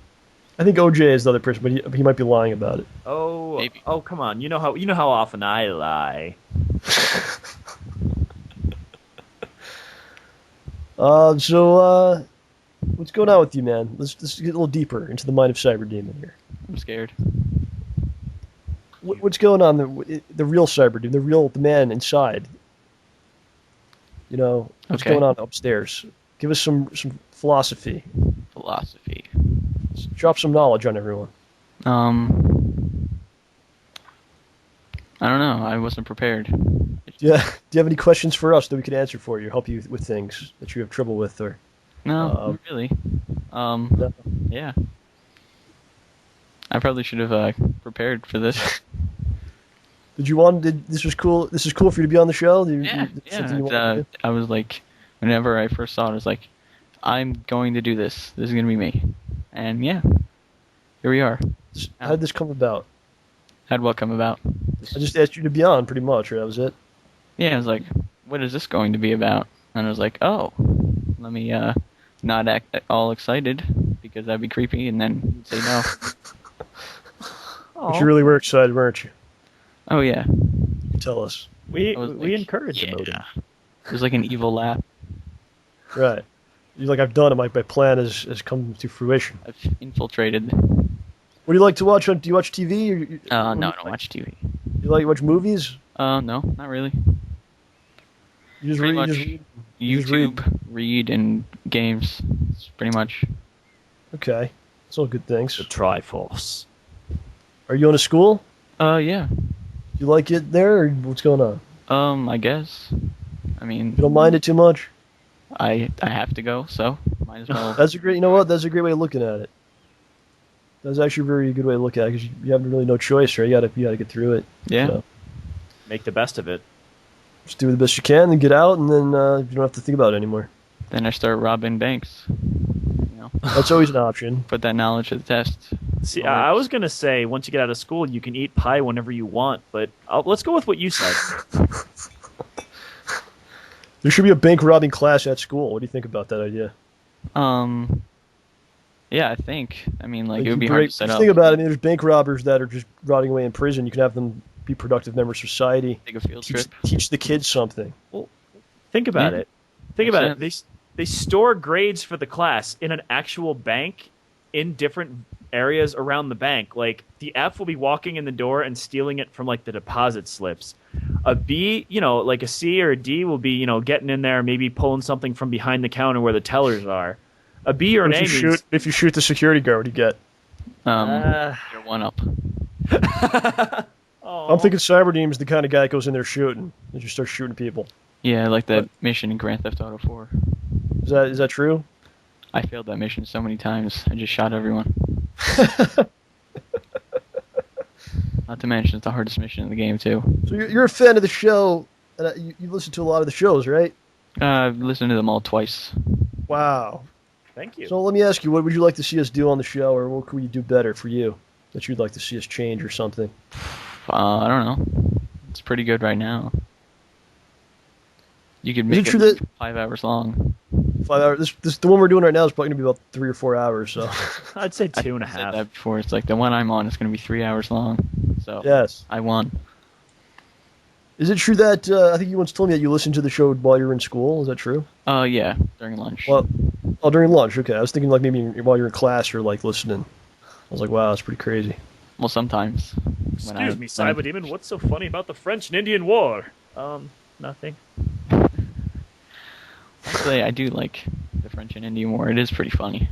I think OJ is the other person, but he might be lying about it. Oh, Maybe. oh, come on! You know how often I lie. What's going on with you, man? Let's get a little deeper into the mind of Cyberdemon here. I'm scared. What's going on? The real Cyberdemon, the man inside. What's Okay. going on upstairs? Give us some philosophy. Philosophy. Drop some knowledge on everyone. I don't know. I wasn't prepared. Yeah. Do you have any questions for us that we could answer for you, help you with things that you have trouble with, or? No, not really. No. Yeah. I probably should have prepared for this. This was cool? This is cool for you to be on the show? Yeah, Something you wanted to do? I was like, whenever I first saw it, I was like, I'm going to do this. This is going to be me. And yeah, here we are. How did this come about? How'd what come about? I just asked you to be on, pretty much, right? That was it? Yeah, I was like, what is this going to be about? And I was like, oh, let me not act all excited because that'd be creepy, and then you'd say no. But you really were excited, weren't you? Oh yeah, Tell us. We I was we like, encourage yeah. emoting. It was like an evil laugh. Right. You're like, I've done it. My plan has come to fruition. I've infiltrated. What do you like to watch? Do you watch TV? Or, No, I don't watch TV. You like to watch movies? No, not really. You just Pretty read? much You just read? YouTube, read, and games. It's pretty much. Okay. It's all good things. The Triforce. Are you on a school? Yeah. Do you like it there, or what's going on? I guess. I mean, You don't mind it too much? I have to go, so might as well. That's a great. You know what? That's a great way of looking at it. That's actually a very good way to look at it because you have really no choice, right? You gotta get through it. Yeah. So, Make the best of it. just do the best you can and get out, and then you don't have to think about it anymore. Then I start robbing banks. That's always an option. Put that knowledge to the test. See, Well, I was gonna say once you get out of school, you can eat pie whenever you want, but let's go with what you said. There should be a bank robbing class at school. What do you think about that idea? Yeah, I think. I mean, like Like, it would you be hard to set just up. think about it. I mean, there's bank robbers that are just rotting away in prison. You can have them be productive members of society. Take a field trip. Teach the kids something. Think about Yeah. it. Think about it. Makes They store grades for the class in an actual bank in different areas around the bank. Like the F will be walking in the door and stealing it from like the deposit slips. A B, like a C or a D will be, getting in there, maybe pulling something from behind the counter where the tellers are. A B or an A means If you shoot the security guard, what do you get? You're one up. I'm thinking Cyberdemon's the kind of guy that goes in there shooting and just starts shooting people. Yeah, like that mission in Grand Theft Auto 4. Is that true? I failed that mission so many times. I just shot everyone. Not to mention, it's the hardest mission in the game too. So you're a fan of the show. You listen to a lot of the shows, right? I've listened to them all twice. Wow. Thank you. So let me ask you, what would you like to see us do on the show, or what could we do better for you that you'd like to see us change or something? I don't know. It's pretty good right now. You could Is make it true it that 5 hours long. 5 hours? The one we're doing right now is probably going to be about 3 or 4 hours. So I'd say I 2.5. said that before. It's like the one I'm on is going to be 3 hours long. So yes. I won. Is it true that I think you once told me that you listened to the show while you were in school? Is that true? Yeah, during lunch. Well, oh, during lunch. Okay, I was thinking like maybe while you're in class or like listening. I was like, wow, that's pretty crazy. Well, sometimes. Excuse me, Cyberdemon. What's so funny about the French and Indian War? Nothing. Actually, I do like the French and Indian War. It is pretty funny.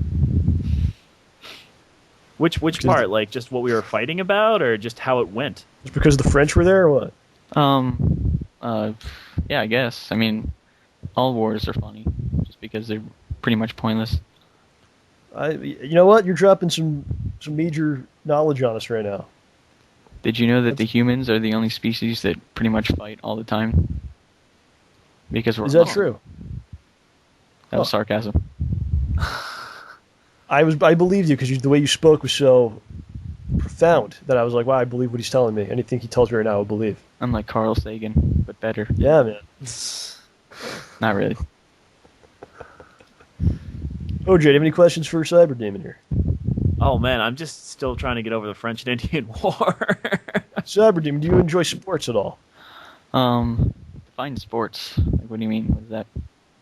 Which part? Like just what we were fighting about, or just how it went? Just because the French were there, or what? Yeah, I guess. I mean, all wars are funny, just because they're pretty much pointless. You know what? You're dropping some major knowledge on us right now. Did you know that the humans are the only species that pretty much fight all the time? Because we're Is that alone. true? That was sarcasm. I believed you because the way you spoke was so profound that I was like, wow, I believe what he's telling me. Anything he tells me right now, I will believe. I'm like Carl Sagan, but better. Yeah, man. Not really. OJ, do you have any questions for Cyberdemon here? Oh man, I'm just still trying to get over the French and Indian War. Cyberdemon, do you enjoy sports at all? Define sports. Like, what do you mean? What is that?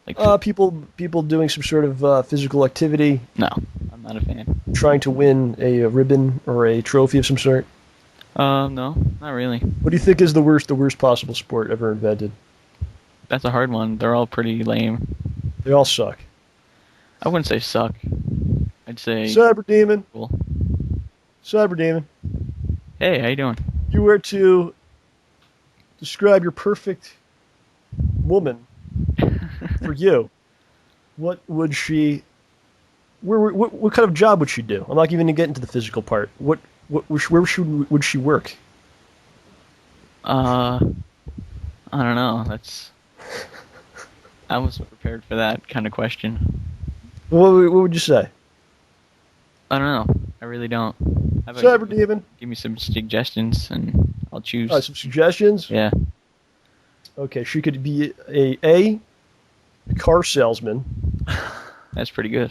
Like, People doing some sort of physical activity, no, I'm not a fan. trying to win a ribbon or a trophy of some sort. No, not really. What do you think is the worst possible sport ever invented? That's a hard one. They're all pretty lame. They all suck. I wouldn't say suck. I'd say Cyberdemon, cool. Cyberdemon, Hey, how you doing? if you were to describe your perfect woman for you, what would she? What kind of job would she do? I'm not even going to get into the physical part. Where would she work? I don't know. I wasn't prepared for that kind of question. What would you say? I don't know. I really don't. How about you Cyberdemon, give me some suggestions and I'll choose. some suggestions. Yeah. Okay, she could be a car salesman, That's pretty good.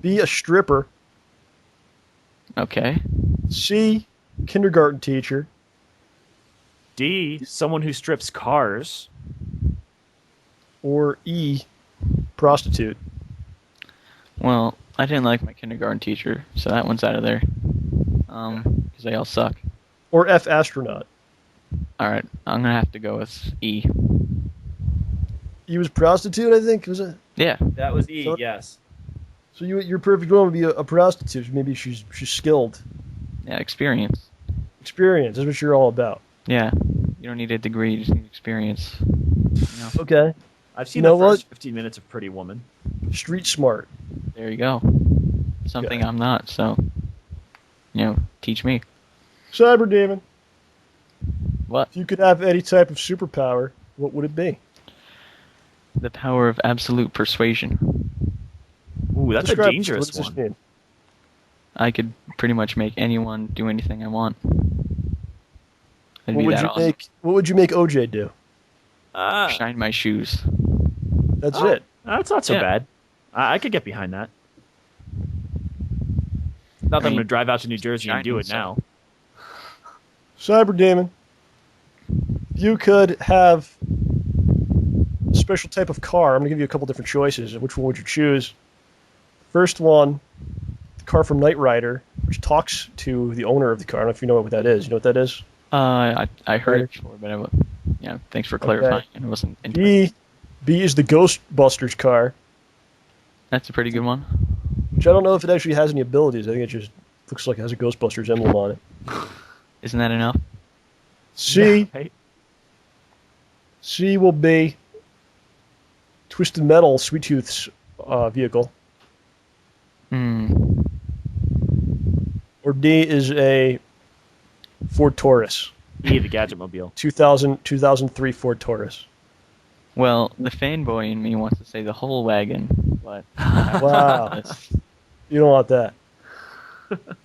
B, a stripper, Okay. C, kindergarten teacher, D, someone who strips cars. or E, prostitute. Well, I didn't like my kindergarten teacher, so that one's out of there. Because they all suck. Or F, astronaut. Alright, I'm gonna have to go with E. E was prostitute, I think, was it? Yeah. That was E. So- Yes. So your perfect woman would be a prostitute. Maybe she's skilled. Yeah, experience. Experience is what you're all about. Yeah. You don't need a degree, you just need experience. Okay. I've seen You know the first what? 15 minutes of Pretty Woman. Street smart. There you go. Something Okay. I'm not, so teach me. Cyberdemon, What? if you could have any type of superpower, what would it be? The power of absolute persuasion. Ooh, that's Describe a this. dangerous What does this one. mean? I could pretty much make anyone do anything I want. It'd What be would that you awesome. make OJ do? Shine my shoes. That's Oh, it. That's not so Yeah. bad. I could get behind that. Not that I'm going to drive out to New Jersey and do it now. Cyberdemon, if you could have a special type of car, I'm going to give you a couple different choices. Which one would you choose? First one, the car from Knight Rider, which talks to the owner of the car. I don't know if you know what that is. You know what that is? I heard it before, but thanks for clarifying. It wasn't interesting. B is the Ghostbusters car, That's a pretty good one. which I don't know if it actually has any abilities. I think it just looks like it has a Ghostbusters emblem on it. Isn't that enough? C Right? C will be Twisted Metal, Sweet Tooth's vehicle. Or D is a Ford Taurus, E, the Gadget Mobile. 2003 Ford Taurus. Well, the fanboy in me wants to say the whole wagon, but Wow. You don't want that.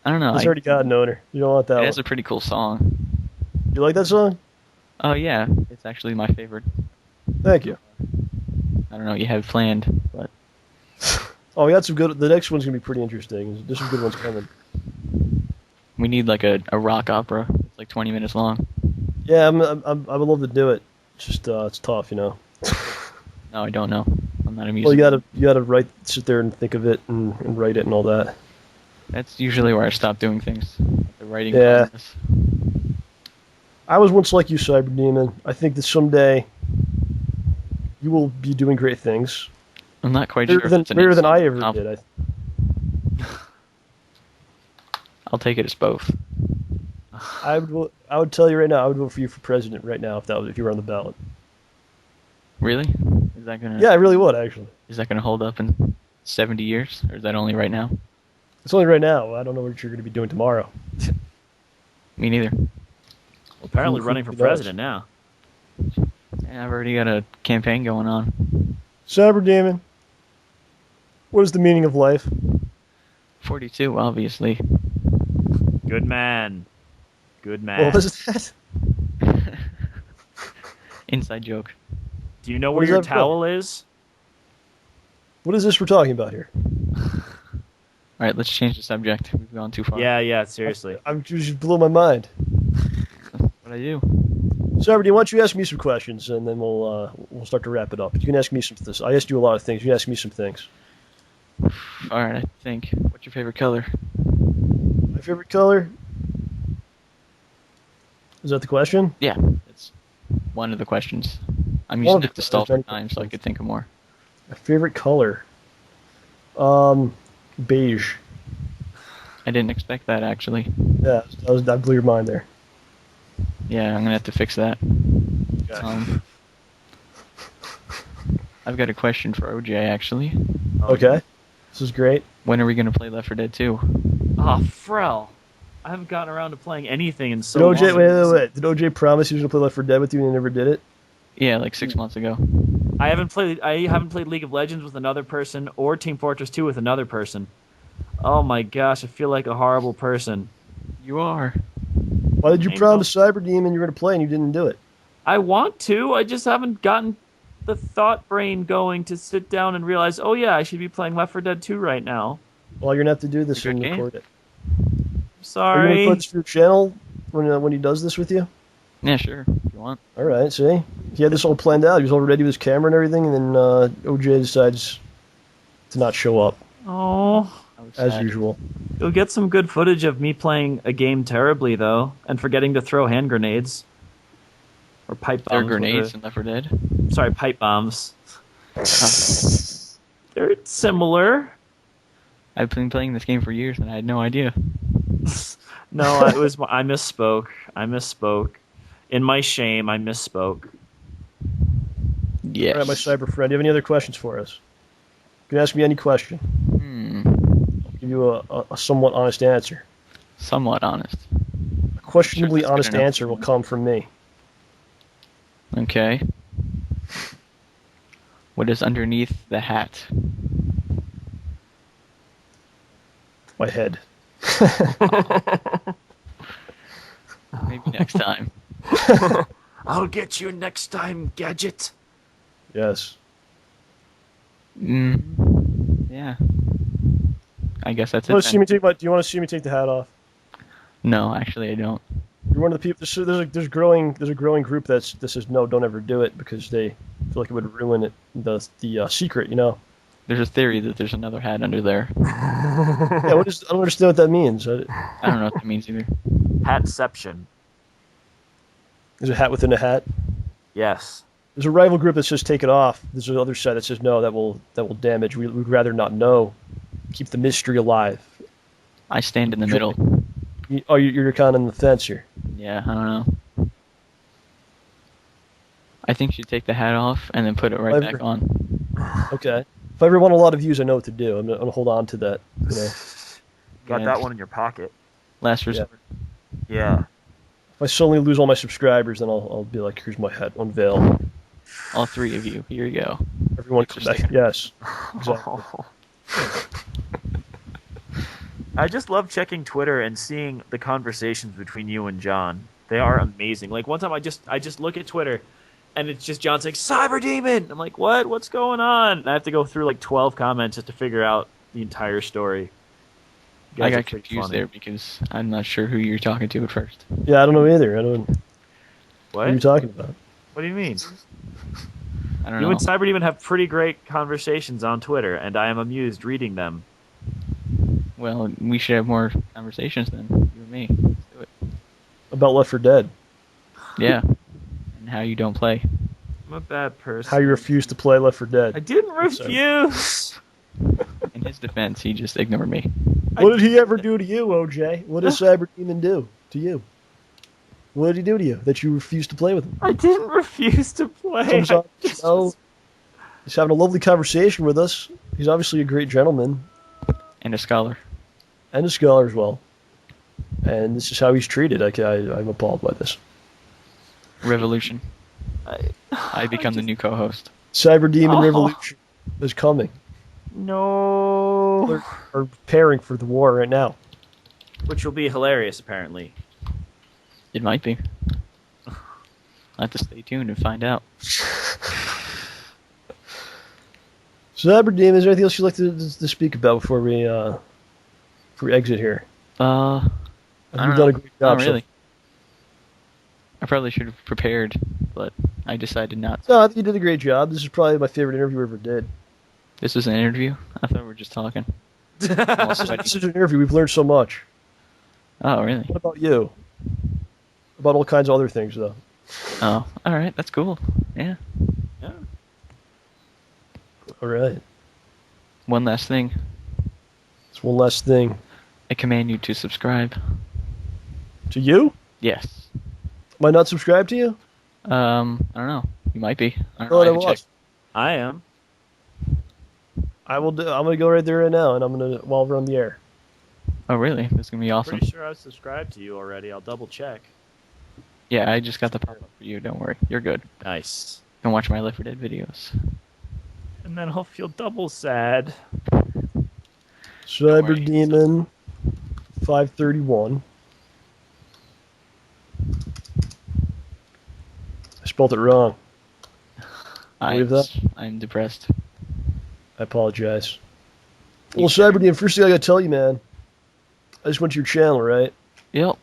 I don't know. It's already got an owner. You don't want that It one. has a pretty cool song. You like that song? Oh yeah, it's actually my favorite. Thank you. I don't know what you have planned, but Oh, we got some good. The next one's gonna be pretty interesting. There's some good ones coming. we need like a rock opera. It's like 20 minutes long. Yeah, I would love to do it. It's just it's tough, you know. No, I don't know. I'm not a Well, musician. you gotta write, sit there and think of it and write it and all that. That's usually where I stop doing things. The writing Yeah. process. I was once like you, Cyber Demon. I think that someday you will be doing great things. I'm not quite sure. Better if than, it's an better than I ever novel. did. I'll take it as both. I would tell you right now, I would vote for you for president right now if you were on the ballot. Really? Is that gonna? Yeah, I really would actually. Is that gonna hold up in 70 years, or is that only right now? It's only right now. I don't know what you're going to be doing tomorrow. Me neither. Apparently Who running for knows? president now. Yeah, I've already got a campaign going on. Cyber Demon, what is the meaning of life? 42, obviously. Good man. Good man. What was that? Inside joke. Do you know What where is your that from? towel is? What is this we're talking about here? All right, let's change the subject. We've gone too far. Yeah, seriously. I'm just blew my mind. What I do? Cyber Demon, why don't you ask me some questions and then we'll start to wrap it up. You can ask me some things. I asked you a lot of things. You can ask me some things. All right, I think. What's your favorite color? My favorite color? Is that the question? Yeah, it's one of the questions. I'm One using of it the to stall for questions. time so I could think of more. My favorite color? Beige. I didn't expect that, actually. Yeah, that blew your mind there. Yeah, I'm gonna have to fix that. I've got a question for OJ, actually. Okay. This is great. When are we gonna play Left 4 Dead 2? Oh, Frel. I haven't gotten around to playing anything in so Did OJ, long. wait. Did OJ promise he was going to play Left 4 Dead with you and he never did it? Yeah, like 6 months ago. I haven't played League of Legends with another person or Team Fortress 2 with another person. Oh my gosh, I feel like a horrible person. You are. Why did you I promise Cyber Demon you were going to play and you didn't do it? I want to, I just haven't gotten the thought brain going to sit down and realize, oh yeah, I should be playing Left 4 Dead 2 right now. Well, you're going to have to do this It's a and good game. record it. Sorry. Are you going to put this for your channel when he does this with you? Yeah, sure. If you want. All right, see? He had this all planned out. He was all ready with his camera and everything, and then OJ decides to not show up, Oh, I was as sad. usual. you'll get some good footage of me playing a game terribly, though, and forgetting to throw hand grenades. Or pipe bombs. There are grenades in Left 4 Dead. Sorry, pipe bombs. They're similar. I've been playing this game for years and I had no idea. No, I misspoke. In my shame, I misspoke. Yes. All right, my cyber friend, do you have any other questions for us? You can ask me any question. I'll give you a somewhat honest answer. Somewhat honest. A questionably Sure, that's honest good enough. answer will come from me. Okay. What is underneath the hat? My head. Maybe next time. I'll get you next time, Gadget. Yes. Yeah. I guess that's Do you it. want then. to see me take the hat off? No, actually, I don't. You're one of the people. There's a growing group that says no, don't ever do it because they feel like it would ruin it, the secret. You know. There's a theory that there's another hat under there. Yeah. I don't understand what that means. I don't know what that means either. Hatception. There's a hat within a hat. Yes. There's a rival group that says take it off. There's another side that says no, that will damage. We'd rather not know. Keep the mystery alive. I stand in the middle. You're kind of on the fence here. Yeah, I don't know. I think you should take the hat off and then put it right back on. Okay. If I ever want a lot of views, I know what to do. I'm gonna hold on to that. You know. Got Yeah. that one in your pocket. Last resort. Yeah. If I suddenly lose all my subscribers, then I'll be like, here's my hat, unveil. All three of you. Here you go. Everyone comes back. Yes. Exactly. I just love checking Twitter and seeing the conversations between you and John. They are amazing. Like one time I just look at Twitter and it's just John saying Cyber Demon. I'm like, what? What's going on? And I have to go through like 12 comments just to figure out the entire story. You I guys are got pretty confused funny. there because I'm not sure who you're talking to at first. Yeah, I don't know either. I don't. What are you What? talking about? What do you mean? I don't You know. and Cyber Demon have pretty great conversations on Twitter, and I am amused reading them. Well, we should have more conversations then. You and me. Let's do it. About Left 4 Dead. Yeah. And how you don't play. I'm a bad person. How you refuse to play Left 4 Dead. I didn't So- refuse. In his defense, he just ignored me. What did he ever do to you, OJ? What does Cyber Demon do to you? What did he do to you that you refused to play with him? I didn't refuse to play. Comes on the show. He's having a lovely conversation with us. He's obviously a great gentleman And a scholar. and a scholar as well. And this is how he's treated. I'm appalled by this. Revolution. I become the new co-host. Cyber Demon Oh. Revolution is coming. No. They're preparing for the war right now. Which will be hilarious, apparently. It might be. I'll have to stay tuned and find out. Cyber Demon, is there anything else you'd like to speak about before we exit here? I You've don't done know. a great job. Not really. I probably should have prepared, but I decided not. No, I think you did a great job. This is probably my favorite interview I ever did. This was an interview? I thought we were just talking. All sweaty. This is an interview. We've learned so much. Oh, really? What about you? About all kinds of other things, though. Oh, alright, that's cool. Yeah. Yeah. All right. One last thing. It's one last thing. I command you to subscribe. To you? Yes. Am I not subscribed to you? I don't know. You might be. I don't Thought I haven't was. checked. I am. I will. I'm gonna go right there right now, and I'm gonna while we're on the air. Oh, really? That's gonna be awesome. Pretty sure I subscribed to you already. I'll double check. Yeah, I just got the pop-up for you. Don't worry. You're good. Nice. You can watch my Left 4 Dead videos. And then I'll feel double sad. Cyber worry. Demon 531. I spelled it wrong. Believe that? I'm depressed. I apologize. Well, Cyber Demon, first thing I gotta tell you, man. I just went to your channel, right? Yep.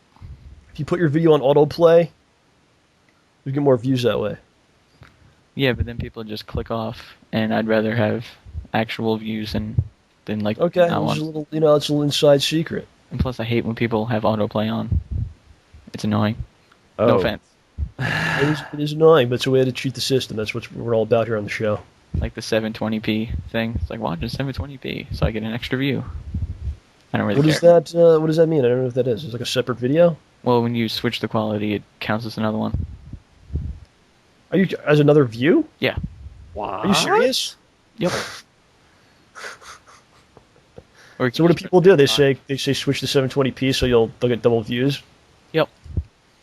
If you put your video on autoplay, you get more views that way. Yeah, but then people just click off, and I'd rather have actual views than like Okay, not it's one. a little, it's a little inside secret. And plus, I hate when people have autoplay on. It's annoying. No offense. It is annoying, but it's a way to cheat the system. That's what we're all about here on the show. Like the 720p thing. It's like watching 720p, so I get an extra view. I don't really What care. is that? What does that mean? I don't know what that is. It's like a separate video. Well, when you switch the quality, it counts as another one. Are you as another view? Yeah. Are you serious? Yep. Or So what do people do? They say switch to 720p so they'll get double views. Yep.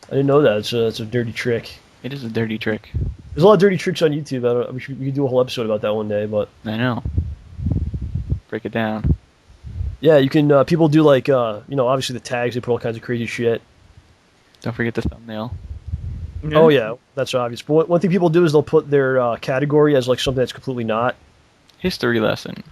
I didn't know that. It's a dirty trick. It is a dirty trick. There's a lot of dirty tricks on YouTube. We could do a whole episode about that one day. But I know. Break it down. yeah, you can. People do like obviously the tags. They put all kinds of crazy shit. Don't forget the thumbnail. Oh yeah, that's obvious. But one thing people do is they'll put their category as like something that's completely not. History lesson.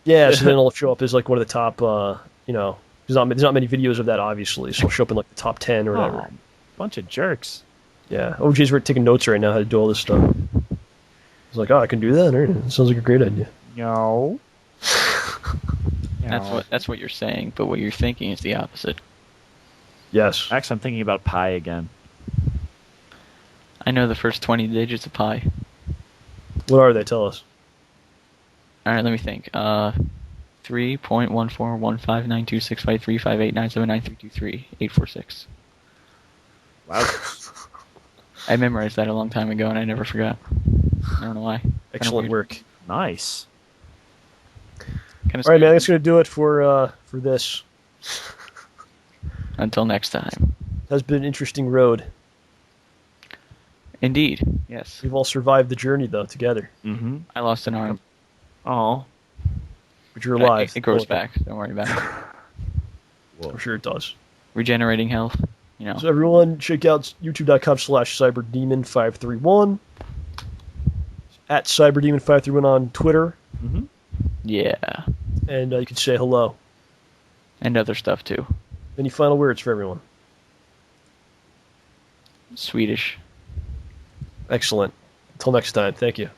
Yeah, so then it'll show up as like one of the top. There's not many videos of that obviously, so it'll show up in like the top 10 or whatever. Oh, bunch of jerks. Yeah, OJ's taking notes right now how to do all this stuff. He's like, oh, I can do that. All right. Sounds like a great idea. No. That's what you're saying, but what you're thinking is the opposite. Yes. Actually, I'm thinking about pi again. I know the first 20 digits of pi. What are they? Tell us. All right, let me think. 3.14159265358979323 Wow. I memorized that a long time ago, and I never forgot. I don't know why. Excellent work. Nice. Kinda All right, man. scary. That's gonna do it for this. Until next time. Has been an interesting road. Indeed, yes. We've all survived the journey, though, together. Mm-hmm. I lost an arm. Oh. But you're alive. It grows back. Don't worry about it. I'm sure it does. Regenerating health. You know. So everyone, check out youtube.com/cyberdemon531. At cyberdemon531 on Twitter. Mm-hmm. Yeah. And you can say hello. And other stuff too. Any final words for everyone? Swedish. Excellent. Until next time. Thank you.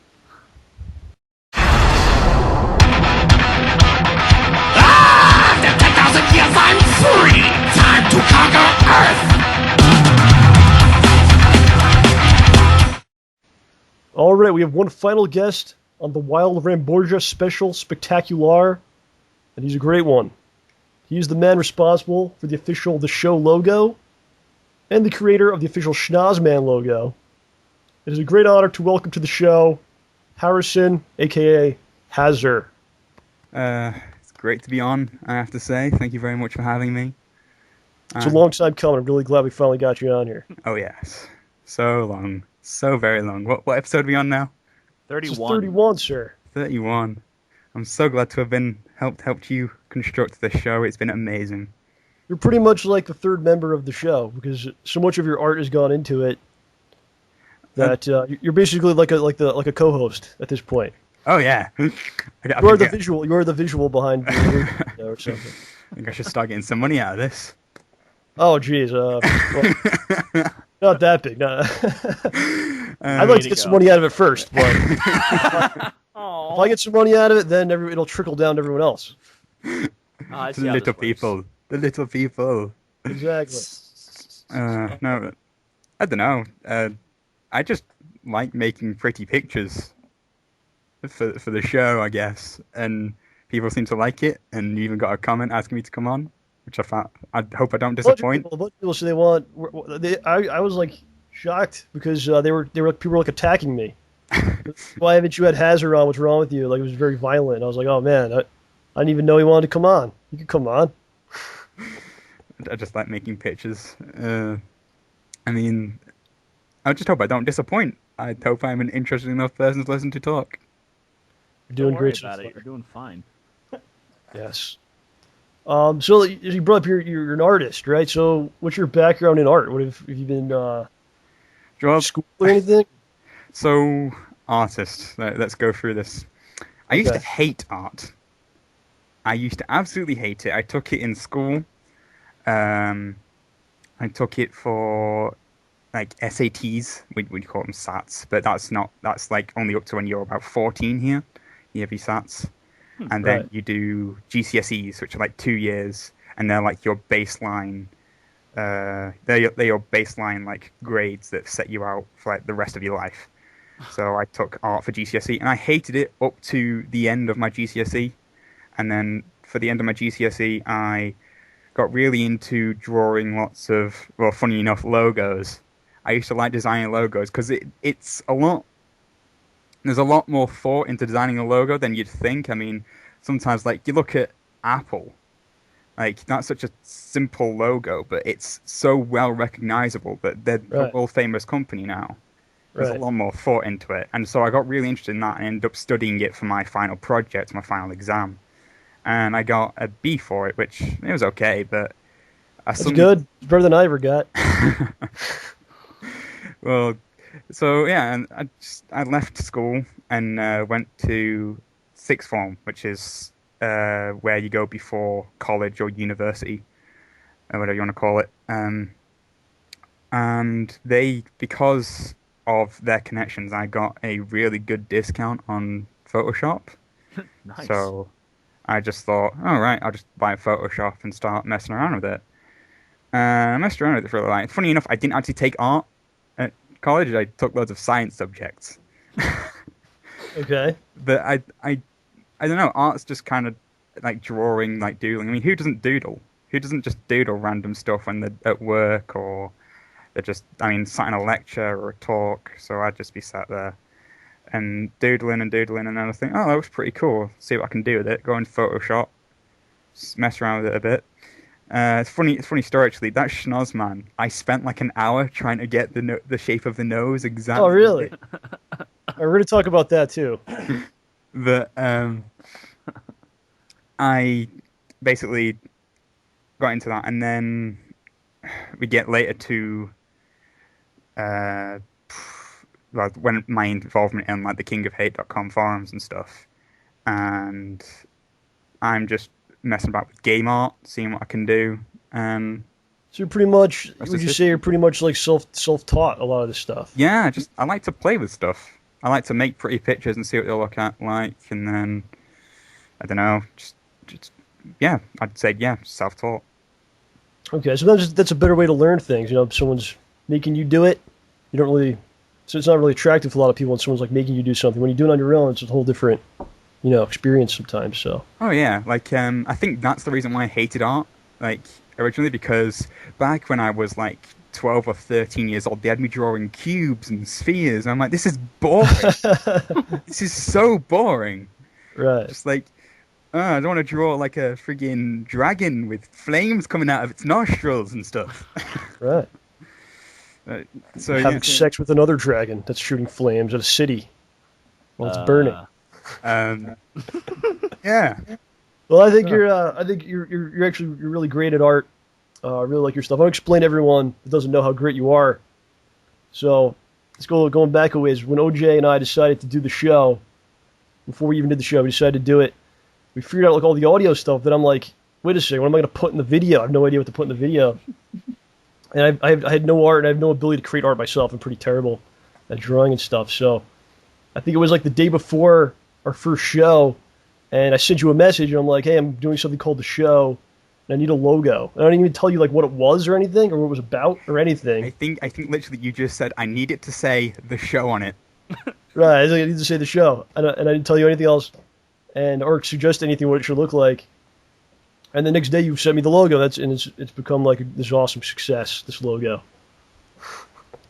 All right, we have one final guest on the Wild Ramborgia Special Spectacular, and he's a great one. He's the man responsible for the official The Show logo and the creator of the official Schnozman logo. It is a great honor to welcome to the show Harrison, a.k.a. Hazzer. It's great to be on, I have to say. Thank you very much for having me. It's a long time coming. I'm really glad we finally got you on here. Oh, yes. So long. So very long. What episode are we on now? 31. Just 31, sir. 31. I'm so glad to have been helped you construct this show. It's been amazing. You're pretty much like the third member of the show because so much of your art has gone into it that you're basically like a co-host at this point. Oh yeah. You are the visual. You are the visual behind the or something. I think I should start getting some money out of this. Oh geez, well, not that big. No. I'd like to get some money out of it first, but if I get some money out of it, then it'll trickle down to everyone else. The little people. Exactly. No, I don't know. I just like making pretty pictures for the show, I guess, and people seem to like it. And you even got a comment asking me to come on, which I hope I don't disappoint. A bunch of people say they want. I was like shocked because people were like attacking me. Why haven't you had Hazard on? What's wrong with you? Like it was very violent. I was like, oh man, I didn't even know he wanted to come on. You could come on. I just like making pictures. I mean, I just hope I don't disappoint. I hope I'm an interesting enough person to listen to talk. You're doing great. About it. You're doing fine. Yes. So as you brought up, you're an artist, right? So what's your background in art? What have you been school or anything? So artist. Let's go through this. I used to hate art. I used to absolutely hate it. I took it in school. I took it for like SATs. We call them SATs, but that's like only up to when you're about 14 here. You have your SATs. And then you do GCSEs, which are like 2 years, and they're like your baseline. They're your baseline like grades that set you out for like the rest of your life. So I took art for GCSE, and I hated it up to the end of my GCSE, and then for the end of my GCSE, I got really into drawing lots of, well, funny enough, logos. I used to like designing logos because it's a lot. There's a lot more thought into designing a logo than you'd think. I mean, sometimes, like, you look at Apple, like, that's such a simple logo, but it's so well recognizable that they're a world-famous company now. There's a lot more thought into it. And so I got really interested in that and ended up studying it for my final project, my final exam. And I got a B for it, which, it was okay, but... That's good. It's better than I ever got. Well... So yeah, and I left school and went to sixth form, which is where you go before college or university, or whatever you want to call it. And because of their connections, I got a really good discount on Photoshop. Nice. So I just thought, all right, I'll just buy Photoshop and start messing around with it. I messed around with it for a little while. Funny enough, I didn't actually take art at college. I took loads of science subjects. Okay. But I don't know, art's just kind of like drawing, like doodling. I mean, who doesn't doodle? Who doesn't just doodle random stuff when they're at work or they're just, sat in a lecture or a talk? So I'd just be sat there and doodling, and then I think, oh, that looks pretty cool. See what I can do with it. Go into Photoshop, mess around with it a bit. It's funny. It's a funny story actually. That schnoz man, I spent like an hour trying to get the shape of the nose exactly. Oh, really? We're going to talk about that too. But I basically got into that, and then we get later to like when my involvement in like the kingofhate.com forums and stuff, and I'm just messing about with game art, seeing what I can do. So you're pretty much, would you say you're pretty much like self-taught a lot of this stuff? Yeah, I like to play with stuff. I like to make pretty pictures and see what they look at like, and then I don't know, just yeah, I'd say yeah, self-taught. Okay, so that's a better way to learn things. You know, if someone's making you do it, you don't really, so it's not really attractive to a lot of people when someone's like making you do something. When you do it on your own, it's a whole different, you know, experience sometimes. So. Oh yeah, like I think that's the reason why I hated art, like originally, because back when I was like 12 or 13 years old, they had me drawing cubes and spheres, and I'm like, this is boring. This is so boring. Right. Just like, I don't want to draw like a friggin' dragon with flames coming out of its nostrils and stuff. Right. So having sex with another dragon that's shooting flames at a city while it's burning. Yeah. Well, I think you're actually really great at art. I really like your stuff. I'll explain to everyone that doesn't know how great you are. So let's going back a ways. When OJ and I decided to do the show, before we even did the show, we decided to do it. We figured out like all the audio stuff. That I'm like, wait a second, what am I going to put in the video? I have no idea what to put in the video. And I had no art, and I have no ability to create art myself. I'm pretty terrible at drawing and stuff. So I think it was like the day before our first show, and I sent you a message, and I'm like, hey, I'm doing something called The Show, and I need a logo. And I didn't even tell you like what it was or anything, or what it was about, or anything. I think literally you just said, I need it to say The Show on it. Right, I need to say The Show, and I didn't tell you anything else, or suggest anything what it should look like. And the next day you sent me the logo. It's become like this awesome success. This logo.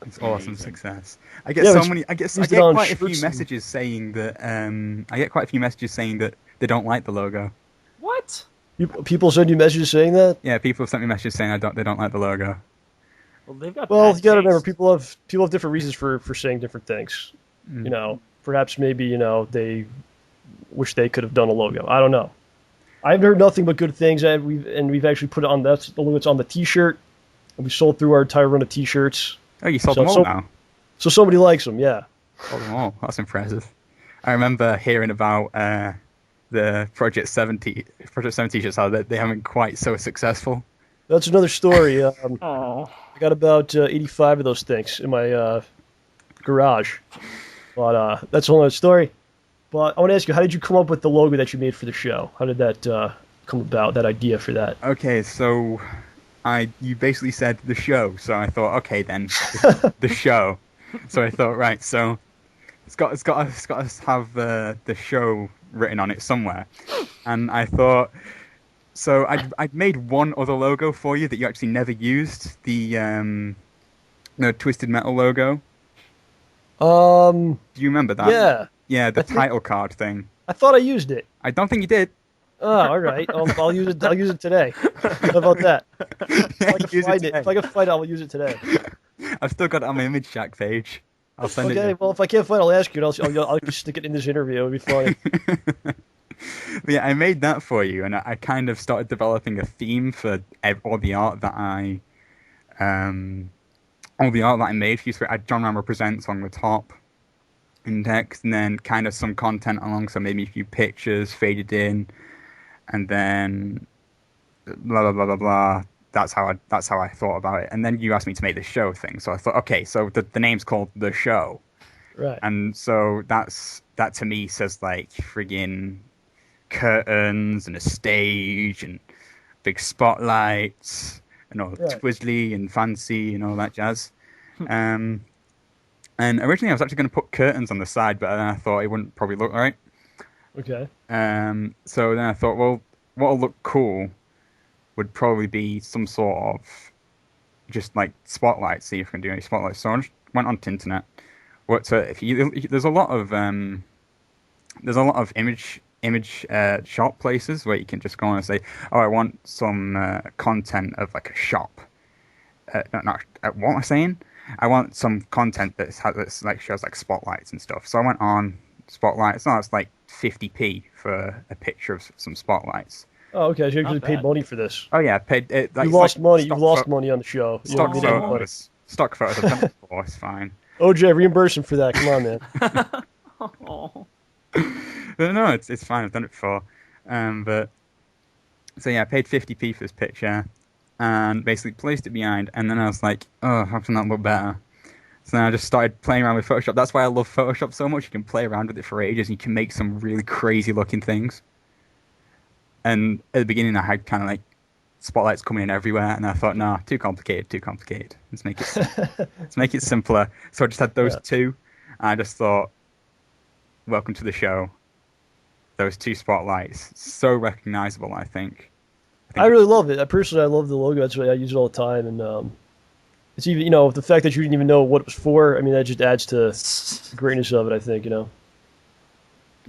It's awesome success. I get quite a few messages saying that. I get quite a few messages saying that they don't like the logo. What? People send you messages saying that? Yeah, people have sent me messages saying they don't like the logo. Well, they've got. Well, you got to remember, people have different reasons for saying different things. Mm. You know, perhaps maybe they wish they could have done a logo. I don't know. I've heard nothing but good things, and we've actually put it on. That's the logo. It's on the T-shirt, and we sold through our entire run of T-shirts. Oh, you sold them all now? So somebody likes them, yeah. Sold them all. That's impressive. I remember hearing about the Project 7 T-shirts, how they haven't quite so successful. That's another story. I got about 85 of those things in my garage, but that's a whole other story. But I want to ask you, how did you come up with the logo that you made for the show? How did that come about, that idea for that? Okay, so you basically said The Show, so I thought, okay then, the show. So I thought, right, so it's got to have the show written on it somewhere, and I thought, so I'd made one other logo for you that you actually never used, the Twisted Metal logo. Do you remember that? Yeah. Yeah, the title card thing. I thought I used it. I don't think you did. Oh, all right. I'll use it. I'll use it today. How about that? If I can find it, I'll use it today. I've still got it on my image shack page. I'll send it. Okay. Well, if I can't find it, I'll ask you. I'll just stick it in this interview. It'll be funny. Yeah, I made that for you, and I kind of started developing a theme for all the art that I made for you. So I had JohnRamboPresents on the top in text, and then kind of some content along, so maybe a few pictures faded in, and then blah blah blah blah blah. That's how I thought about it. And then you asked me to make the show thing, so I thought, okay, so the name's called The Show, right? And so that to me says like friggin' curtains and a stage and big spotlights and all twizzly and fancy and all that jazz. And originally I was actually going to put curtains on the side, but then I thought it wouldn't probably look right. Okay. So then I thought, well, what'll look cool would probably be some sort of just like spotlights. See if I can do any spotlights. So I just went onto internet. There's a lot of image image shop places where you can just go on and say, "Oh, I want some content of like a shop." What am I saying? I want some content that's like shows like spotlights and stuff. So I went on spotlights. No, it's like 50p for a picture of some spotlights. Oh, okay. So you Not actually paid bad. money for this. Oh yeah, paid. You lost money. You lost money on the show. You Stock don't need any money. photos. Stock photos. I've done it before. It's fine. OJ, reimburse him for that. Come on, man. Oh. But no, it's fine. I've done it before. But so yeah, I paid 50p for this picture, and basically placed it behind. And then I was like, oh, how can that look better? So then I just started playing around with Photoshop. That's why I love Photoshop so much. You can play around with it for ages, and you can make some really crazy looking things. And at the beginning, I had kind of like spotlights coming in everywhere, and I thought, no, too complicated. Let's make it simpler. So I just had those two. And I just thought, welcome to the show. Those two spotlights, so recognizable. I think I really love it. I love the logo. That's why I use it all the time. And it's even, the fact that you didn't even know what it was for. I mean, that just adds to the greatness of it. I think, You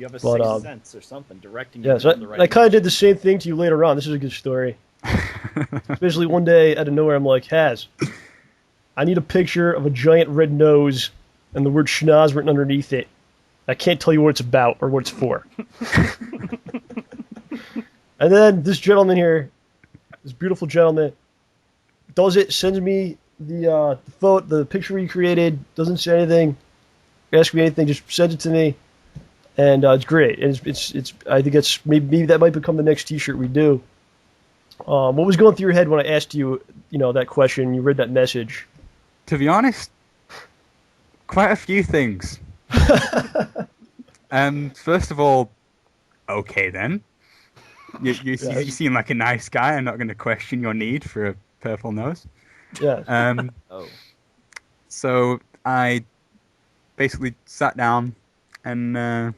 have a But, sixth sense or something directing you Yeah, so in the right I kind of direction. did the same thing to you later on. This is a good story. Especially one day out of nowhere, I'm like, Haz, I need a picture of a giant red nose and the word schnoz written underneath it. I can't tell you what it's about or what it's for. And then this gentleman here, this beautiful gentleman, does it, sends me the picture he created, doesn't say anything, ask me anything, just sends it to me. And it's great. And it's I think it's maybe that might become the next T-shirt we do. What was going through your head when I asked you, that question? You read that message. To be honest, quite a few things. First of all, okay then. You seem like a nice guy. I'm not going to question your need for a purple nose. Yeah. Oh. So I basically sat down and was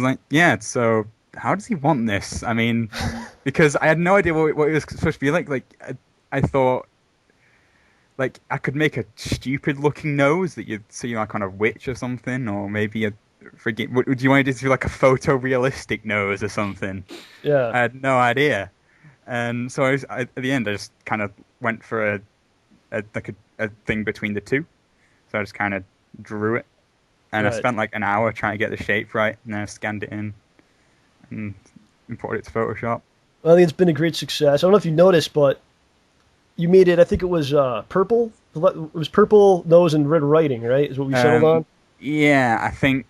like, yeah, so how does he want this? I mean, because I had no idea what it was supposed to be like. Like, I thought, like, I could make a stupid-looking nose that you'd see, like, on a witch or something, or maybe would you want to do, like, a photorealistic nose or something? Yeah. I had no idea. And so at the end, I just kind of went for a thing between the two. So I just kind of drew it. And I spent like an hour trying to get the shape right, and then I scanned it in and imported it to Photoshop. Well, I think it's been a great success. I don't know if you noticed, but you made it, I think it was purple. It was purple nose and red writing, right? Is what we settled on? Yeah, I think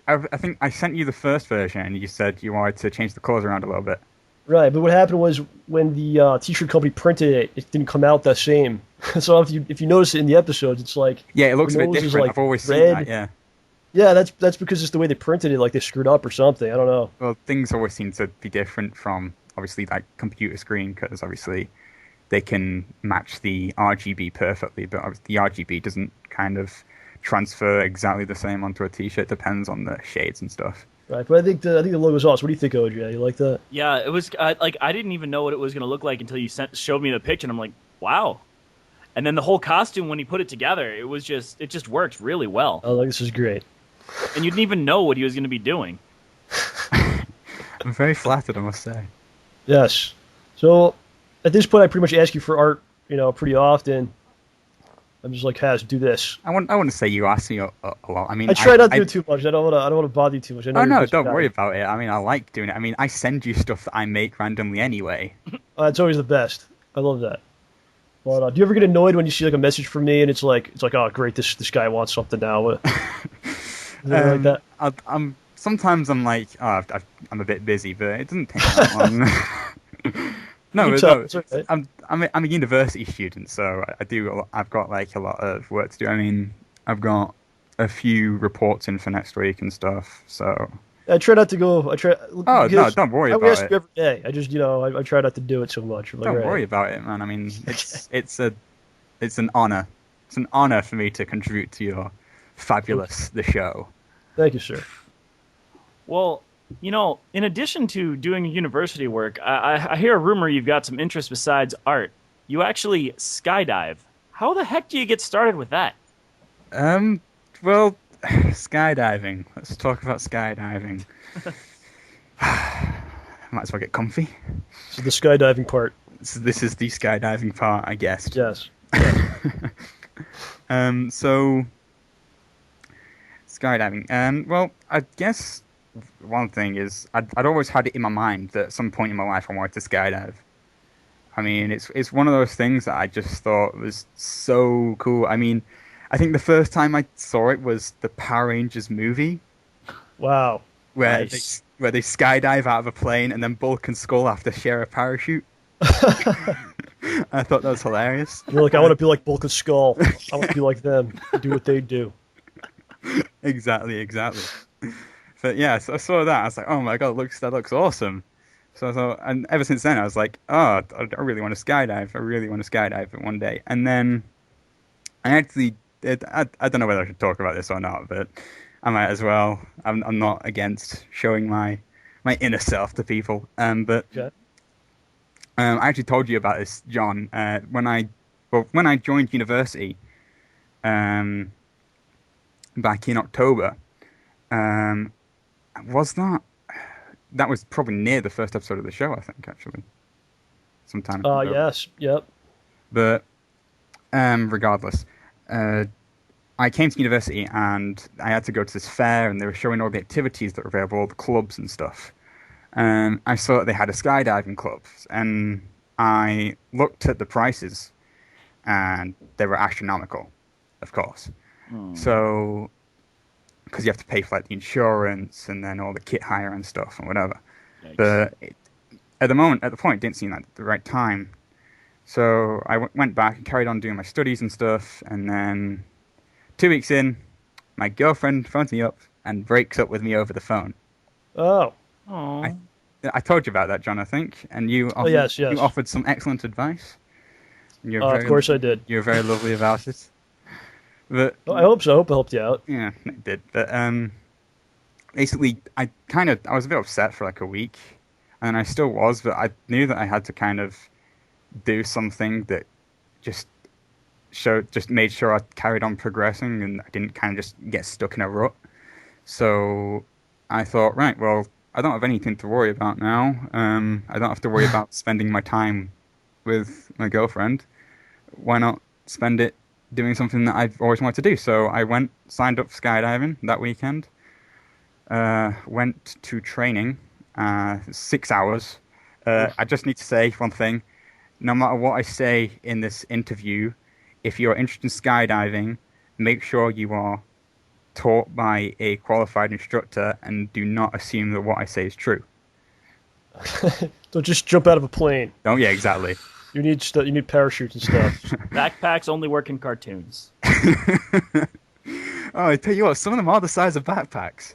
I sent you the first version, and you said you wanted to change the colours around a little bit. Right, but what happened was when the T-shirt company printed it, it didn't come out the same. So if you notice it in the episodes, it's like yeah, it looks a the bit nose is, different. like, I've always red. seen that. Yeah. Yeah, that's because it's the way they printed it. Like they screwed up or something. I don't know. Well, things always seem to be different from obviously like computer screen, because obviously they can match the RGB perfectly, but the RGB doesn't kind of transfer exactly the same onto a T-shirt. Depends on the shades and stuff. Right, but I think the logo's awesome. What do you think, OJ? You like that? Yeah, it was I didn't even know what it was going to look like until you showed me the picture, and I'm like, wow. And then the whole costume, when he put it together, it just worked really well. Oh, like, this is great. And you didn't even know what he was going to be doing. I'm very flattered, I must say. Yes. So at this point, I pretty much ask you for art, pretty often. I'm just like, Haz, do this. I want to say you ask me a lot. I mean, I try not to do it too much. I don't want to bother you too much. I know Oh you're a no, busy don't guy. worry about it. I mean, I like doing it. I mean, I send you stuff that I make randomly anyway. It's always the best. I love that. But do you ever get annoyed when you see like a message from me and it's like, oh great, this guy wants something now? Like that. Sometimes I'm like, oh, I'm a bit busy, but it doesn't take that long. No, It's okay. I'm a university student, so I've got like a lot of work to do. I mean, I've got a few reports in for next week and stuff. So I try not to go. no, don't worry about ask it. you every day. I just, I try not to do it so much. I'm like, Don't all right. worry about it, man. I mean, it's an honor. It's an honor for me to contribute to your fabulous the show. Thank you, sir. Well, in addition to doing university work, I hear a rumor you've got some interest besides art. You actually skydive. How the heck do you get started with that? Well, skydiving. Let's talk about skydiving. Might as well get comfy. So the skydiving part. So this is the skydiving part, I guess. Yes. So skydiving. Well, I guess one thing is I'd always had it in my mind that at some point in my life I wanted to skydive. I mean, it's one of those things that I just thought was so cool. I mean, I think the first time I saw it was the Power Rangers movie. Wow. Where Nice. they skydive out of a plane and then Bulk and Skull have to share a parachute. I thought that was hilarious. You're like, I want to be like Bulk and Skull. I want to be like them. Do what they do. Exactly. But yeah, so I saw that. I was like, oh my god, that looks awesome. So I thought, and ever since then, I was like, oh, I really want to skydive. I really want to skydive one day. And then I actually, I don't know whether I should talk about this or not, but I might as well. I'm not against showing my inner self to people. But Okay. I actually told you about this, John, when I joined university, back in October. That was probably near the first episode of the show, I think, actually. Sometime ago. Yes. Yep. But regardless, I came to university and I had to go to this fair, and they were showing all the activities that were available, all the clubs and stuff. And I saw that they had a skydiving club, and I looked at the prices, and they were astronomical, of course. So, because you have to pay for like the insurance and then all the kit hire and stuff and whatever. Yikes. But at the point, it didn't seem like the right time. So I went back and carried on doing my studies and stuff, and then 2 weeks in, my girlfriend phones me up and breaks up with me over the phone. Oh. Aw. I told you about that, John, I think, and you offered, yes. you offered some excellent advice. You're Of course I did. You're very lovely about it. But I hope so. I hope I helped you out. yeah, it did. But basically, I was a bit upset for like a week, and I still was, but I knew that I had to kind of do something that just made sure I carried on progressing, and I didn't kind of just get stuck in a rut. So I thought, right, well, I don't have anything to worry about now. I don't have to worry about spending my time with my girlfriend. Why not spend it doing something that I've always wanted to do? So I signed up for skydiving that weekend. Went to training, 6 hours. I just need to say one thing. No matter what I say in this interview, if you're interested in skydiving, make sure you are taught by a qualified instructor and do not assume that what I say is true. Don't just jump out of a plane. Oh, yeah, exactly. You need parachutes and stuff. Backpacks only work in cartoons. Oh, I tell you what, some of them are the size of backpacks.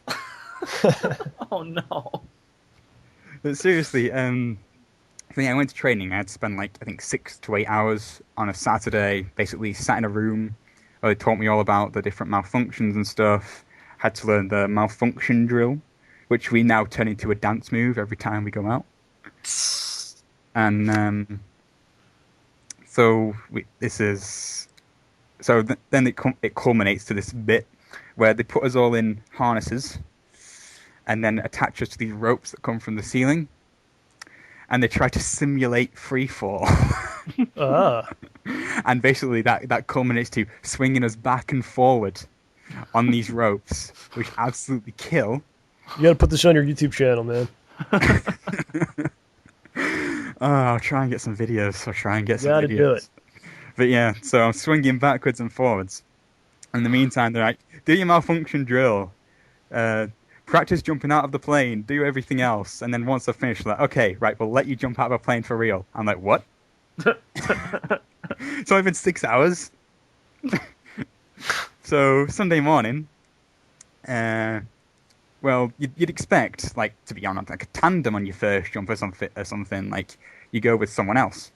Oh no. But seriously, I went to training. I had to spend I think 6 to 8 hours on a Saturday, basically sat in a room where they taught me all about the different malfunctions and stuff. Had to learn the malfunction drill, which we now turn into a dance move every time we go out. And then it culminates to this bit where they put us all in harnesses and then attach us to these ropes that come from the ceiling, and they try to simulate free fall. And basically that culminates to swinging us back and forward on these ropes, which absolutely kill. You got to put this on your YouTube channel, man. I'll try and get some videos. Gotta do it. But yeah, so I'm swinging backwards and forwards. In the meantime, they're like, do your malfunction drill. Practice jumping out of the plane. Do everything else. And then once I've finished, they're like, okay, right, we'll let you jump out of a plane for real. I'm like, what? So I've been 6 hours. So Sunday morning, well, you'd expect, to be on a tandem on your first jump or something, like you go with someone else.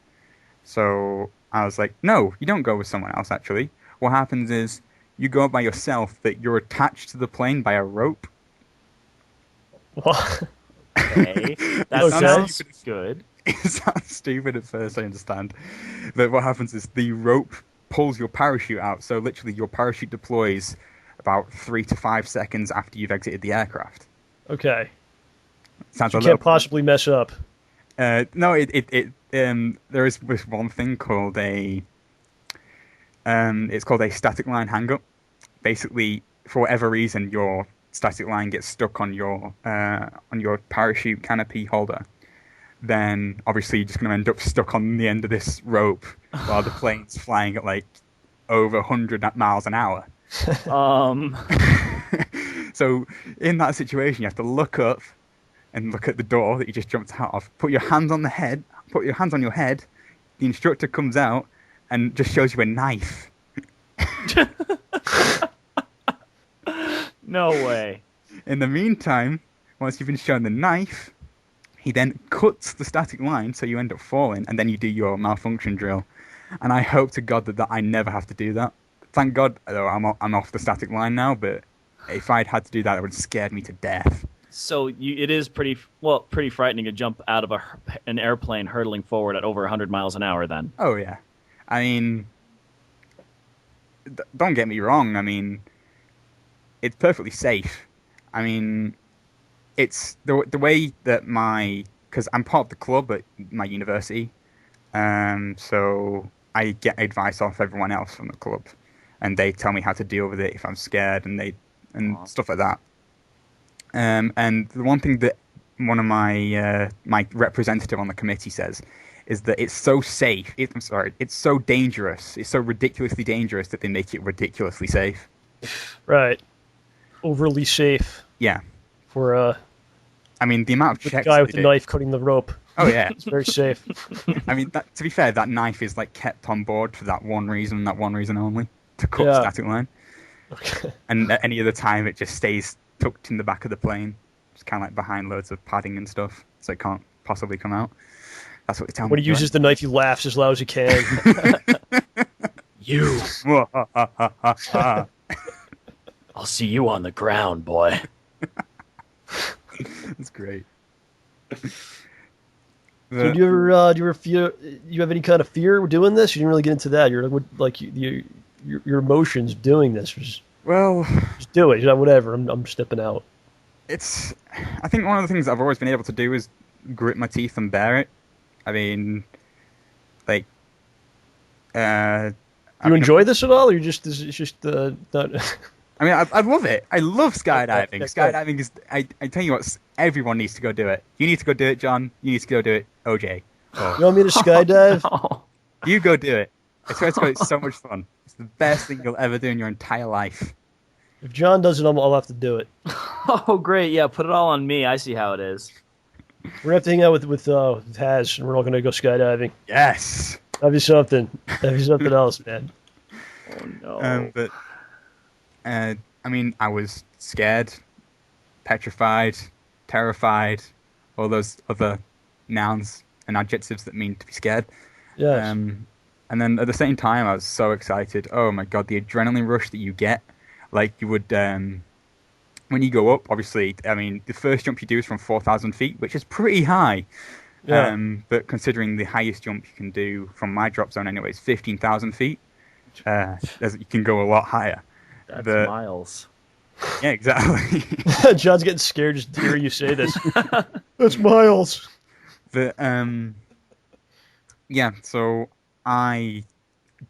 So I was like, no, you don't go with someone else, actually. What happens is you go by yourself, but you're attached to the plane by a rope. What? Okay. That sounds good. It sounds stupid at first, I understand. But what happens is the rope pulls your parachute out. So literally your parachute deploys about 3 to 5 seconds after you've exited the aircraft. Okay. Sounds So a you little. can't possibly mess up. No, there is this one thing called it's called a static line hang-up. Basically, for whatever reason, your static line gets stuck on your parachute canopy holder. Then obviously you're just going to end up stuck on the end of this rope while the plane's flying at like over 100 miles an hour. So in that situation, you have to look up and look at the door that you just jumped out of. Put your hands on your head. The instructor comes out and just shows you a knife. No way. In the meantime, once you've been shown the knife, he then cuts the static line so you end up falling, and then you do your malfunction drill. And I hope to God that I never have to do that. Thank God, though, I'm off the static line now, but if I'd had to do that, it would have scared me to death. So it is pretty frightening to jump out of an airplane hurtling forward at over 100 miles an hour then. Oh, yeah. I mean, don't get me wrong. I mean, it's perfectly safe. I mean, it's the way that because I'm part of the club at my university, so I get advice off everyone else from the club, and they tell me how to deal with it if I'm scared, and stuff like that. And the one thing that one of my representative on the committee says is that it's so safe. It's so dangerous. It's so ridiculously dangerous that they make it ridiculously safe. Right. Overly safe. Yeah. For I mean, the amount of the checks. guy with the knife cutting the rope. Oh yeah, it's very safe. I mean, to be fair, that knife is like kept on board for that one reason only, to cut the static line. Okay. And at any other time, it just stays tucked in the back of the plane, just kind of like behind loads of padding and stuff, so it can't possibly come out. That's what they tell me. When he uses the knife, he laughs as loud as he can. You. I'll see you on the ground, boy. That's great. So do you ever feel you have any kind of fear with doing this? You didn't really get into that. You're like your emotions doing this. Just do it. Whatever. I'm stepping out. I think one of the things I've always been able to do is grit my teeth and bear it. I mean, like, you enjoy this at all, or it's just not? I mean, I love it. I love skydiving. Skydiving is. I tell you what, everyone needs to go do it. You need to go do it, John. You need to go do it, OJ. Oh. You want me to skydive? No. You go do it. I swear to God, it's so much fun. It's the best thing you'll ever do in your entire life. If John does it, I'll have to do it. Oh, great. Yeah, put it all on me. I see how it is. We're going to have to hang out with Taz, and we're all going to go skydiving. Yes! That'd be something. That'd be something else, man. Oh, no. But, I mean, I was scared, petrified, terrified, all those other nouns and adjectives that mean to be scared. Yes. And then at the same time, I was so excited. Oh, my God, the adrenaline rush that you get. Like you would, when you go up, obviously, I mean, the first jump you do is from 4,000 feet, which is pretty high. Yeah. But considering the highest jump you can do from my drop zone anyway is 15,000 feet, you can go a lot higher. That's But- miles. Yeah, exactly. John's getting scared just hearing you say this. That's miles. But, yeah, so I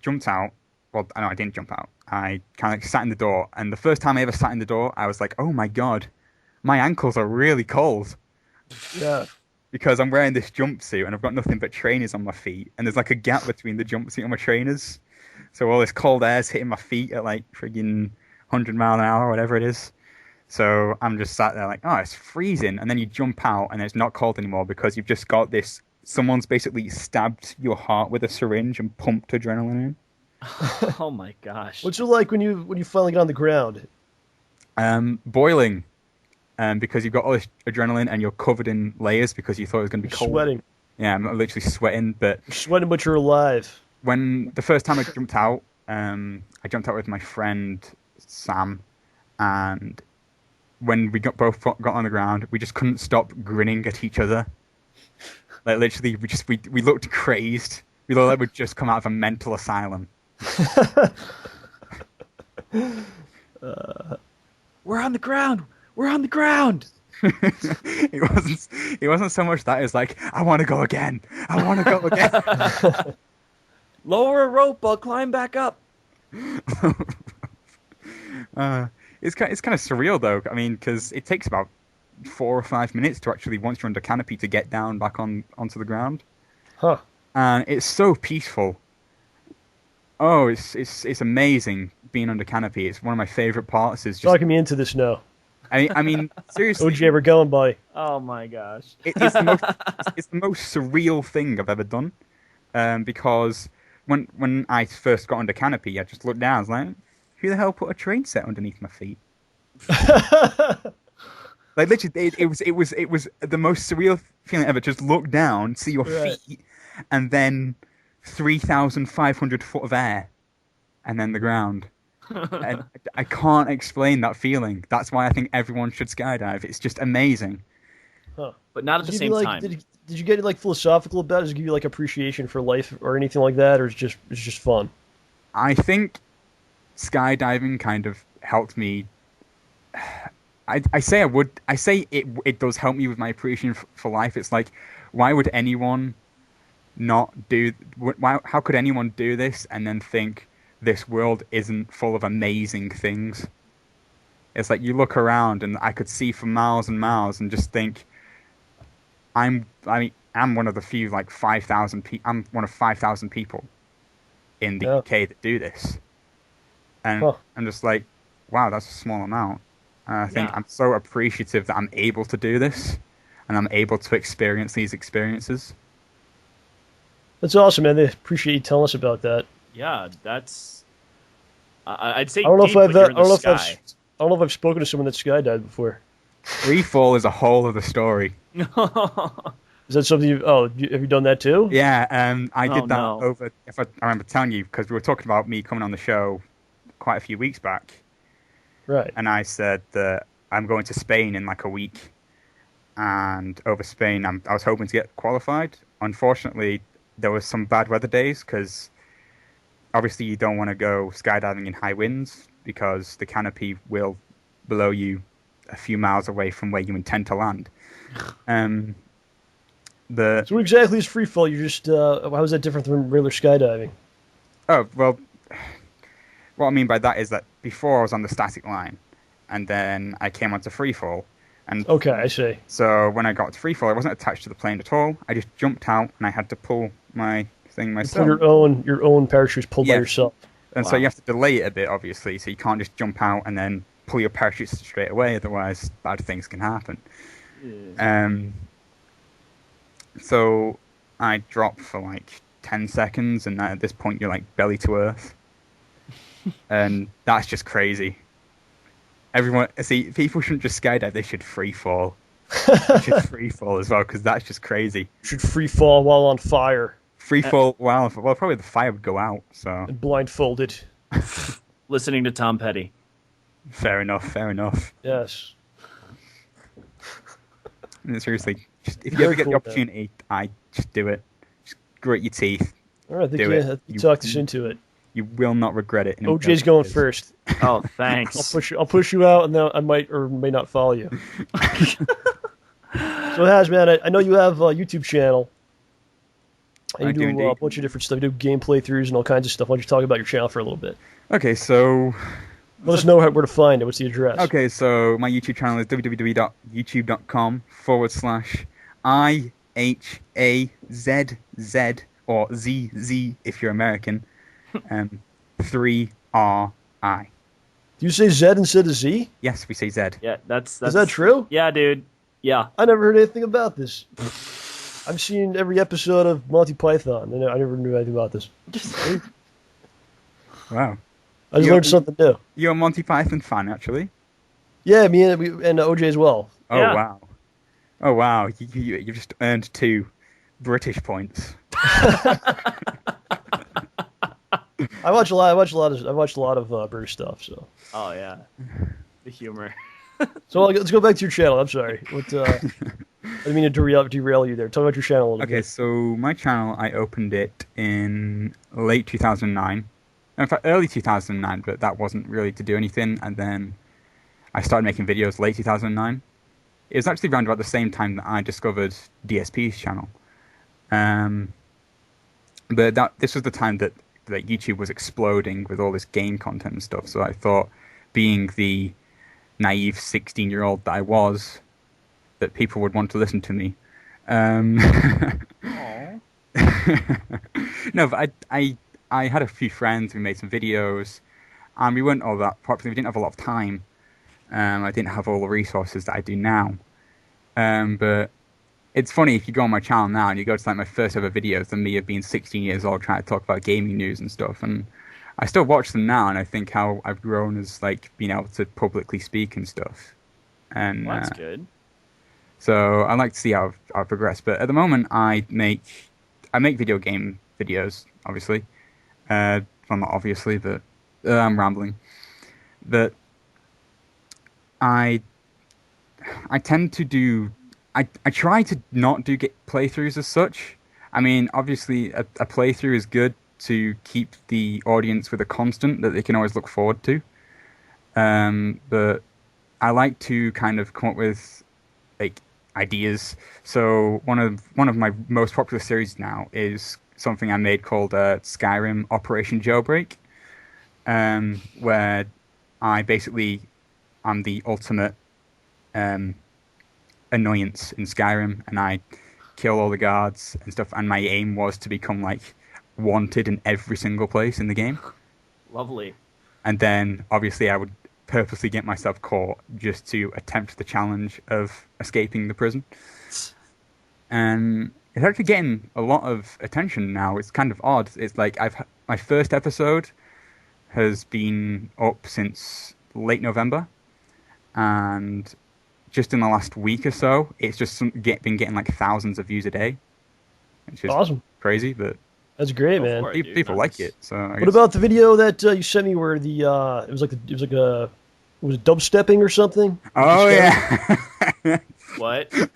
jumped out. Well, no, I didn't jump out. I kind of sat in the door, and the first time I ever sat in the door, I was like, oh my God, my ankles are really cold. Yeah. Because I'm wearing this jumpsuit, and I've got nothing but trainers on my feet, and there's like a gap between the jumpsuit and my trainers. So all this cold air's hitting my feet at like friggin' 100 miles an hour, whatever it is. So I'm just sat there like, oh, it's freezing. And then you jump out, and it's not cold anymore because you've just got this, someone's basically stabbed your heart with a syringe and pumped adrenaline in. Oh my gosh. What's it like when you finally get on the ground? Boiling, because you've got all this adrenaline and you're covered in layers because you thought it was going to be cold. Sweating. Yeah, I'm literally sweating. But You're sweating, but you're alive. when the first time I jumped out with my friend Sam, and when we both got on the ground, we just couldn't stop grinning at each other. Like literally, we looked crazed. We looked like we'd just come out of a mental asylum. We're on the ground. We're on the ground. It wasn't so much that. It's like, I want to go again. I want to go again. Lower a rope. I'll climb back up. It's kind of surreal though. I mean, because it takes about 4 or 5 minutes to actually, once you're under canopy, to get down back onto the ground. Huh. And it's so peaceful. Oh, it's amazing being under canopy. It's one of my favorite parts. Is just Talking me into this now. I mean, seriously. OJ, we're going by. Oh my gosh. It's the most surreal thing I've ever done. Because when I first got under canopy, I just looked down. I was like, who the hell put a train set underneath my feet? Like literally, it was the most surreal feeling ever. Just look down, see your feet, and then 3,500 foot of air, and then the ground. And I can't explain that feeling. That's why I think everyone should skydive. It's just amazing. Huh. But not at the same time. Did you get like philosophical about it? Does it give you like appreciation for life or anything like that, or it's just fun? I think skydiving kind of helped me. I say it does help me with my appreciation for life. It's like, why would anyone not do? How could anyone do this and then think this world isn't full of amazing things? It's like you look around and I could see for miles and miles and just think, I'm one of the few, like 5,000 people. I'm one of 5,000 people in the UK that do this, and I'm just like, wow, that's a small amount. And I think I'm so appreciative that I'm able to do this, and I'm able to experience these experiences. That's awesome, man. I appreciate you telling us about that. Yeah, that's. I'd say. I don't know if I've. I don't know if I've spoken to someone that skydived before. Free fall is a whole other story. Is that something you? Oh, have you done that too? Yeah, I did that over. If I remember telling you, because we were talking about me coming on the show quite a few weeks back. Right. And I said that I'm going to Spain in like a week, and over Spain, I was hoping to get qualified. Unfortunately, there was some bad weather days because obviously you don't want to go skydiving in high winds because the canopy will blow you a few miles away from where you intend to land. So what exactly is free fall? You just how is that different from regular skydiving? Oh well, what I mean by that is that before I was on the static line, and then I came onto free fall. And okay, I see. So when I got to free fall, I wasn't attached to the plane at all. I just jumped out and I had to pull my thing myself. Your own parachutes pulled by yourself. And so you have to delay it a bit, obviously. So you can't just jump out and then pull your parachutes straight away. Otherwise, bad things can happen. Yeah. So I dropped for like 10 seconds, and at this point you're like belly to earth. And that's just crazy. People shouldn't just skydive, they should free fall. They should free fall as well, because that's just crazy. You should free fall while on fire. Free fall while on fire. Well, probably the fire would go out, so. And blindfolded. Listening to Tom Petty. Fair enough. Yes. Seriously, if you ever get the opportunity, just do it. Just grit your teeth. All right, you talked us into it. You will not regret it. OJ's going first. Oh, thanks. I'll push you out, and then I might or may not follow you. So, Haz, man, I know you have a YouTube channel. And you do a bunch of different stuff. You do game playthroughs and all kinds of stuff. Why don't you talk about your channel for a little bit? Okay, so... Let us know where to find it. What's the address? Okay, so my YouTube channel is www.youtube.com/IHAZZ, or ZZ if you're American, 3RI. Do you say Z instead of Z? Yes, we say Z. Yeah, that's... Is that true? Yeah, dude. Yeah. I never heard anything about this. I've seen every episode of Monty Python, and I never knew anything about this. Wow. I just learned something new. You're a Monty Python fan, actually? Yeah, me and OJ as well. Oh, yeah. Wow. Oh, wow. You've just earned 2 British points. I watch a lot of British stuff. So. Oh yeah, the humor. So let's go back to your channel. I'm sorry. I didn't mean to derail you there. Talk about your channel a little bit. Okay, so my channel, I opened it in late 2009. In fact, early 2009, but that wasn't really to do anything. And then I started making videos late 2009. It was actually around about the same time that I discovered DSP's channel. But this was the time that YouTube was exploding with all this game content and stuff. So I thought, being the naive 16-year-old that I was, that people would want to listen to me. No, but I had a few friends. We made some videos, and we weren't all that popular. We didn't have a lot of time. I didn't have all the resources that I do now. But it's funny, if you go on my channel now and you go to like my first ever videos of me of being 16 years old trying to talk about gaming news and stuff, and I still watch them now, and I think how I've grown as like being able to publicly speak and stuff. And Well, that's good. so I like to see how I've progressed. But at the moment, I make video game videos, obviously. Well, not obviously, but I'm rambling. But I tend to do. I try to not do playthroughs as such. I mean, obviously, a playthrough is good to keep the audience with a constant that they can always look forward to. But I like to kind of come up with like ideas. So one of my most popular series now is something I made called Skyrim Operation Jailbreak, where I basically am the ultimate annoyance in Skyrim, and I kill all the guards and stuff, and my aim was to become like wanted in every single place in the game. Lovely. And then obviously I would purposely get myself caught just to attempt the challenge of escaping the prison. And it's actually getting a lot of attention now. It's kind of odd. It's like my first episode has been up since late November, and just in the last week or so, it's just been getting like thousands of views a day. It's just Awesome. Crazy, but That's great, Go man. for it, dude. people Nice. like it. So I What guess- about the video that you sent me where the it was dubstepping or something? Oh Just, yeah. What? Talk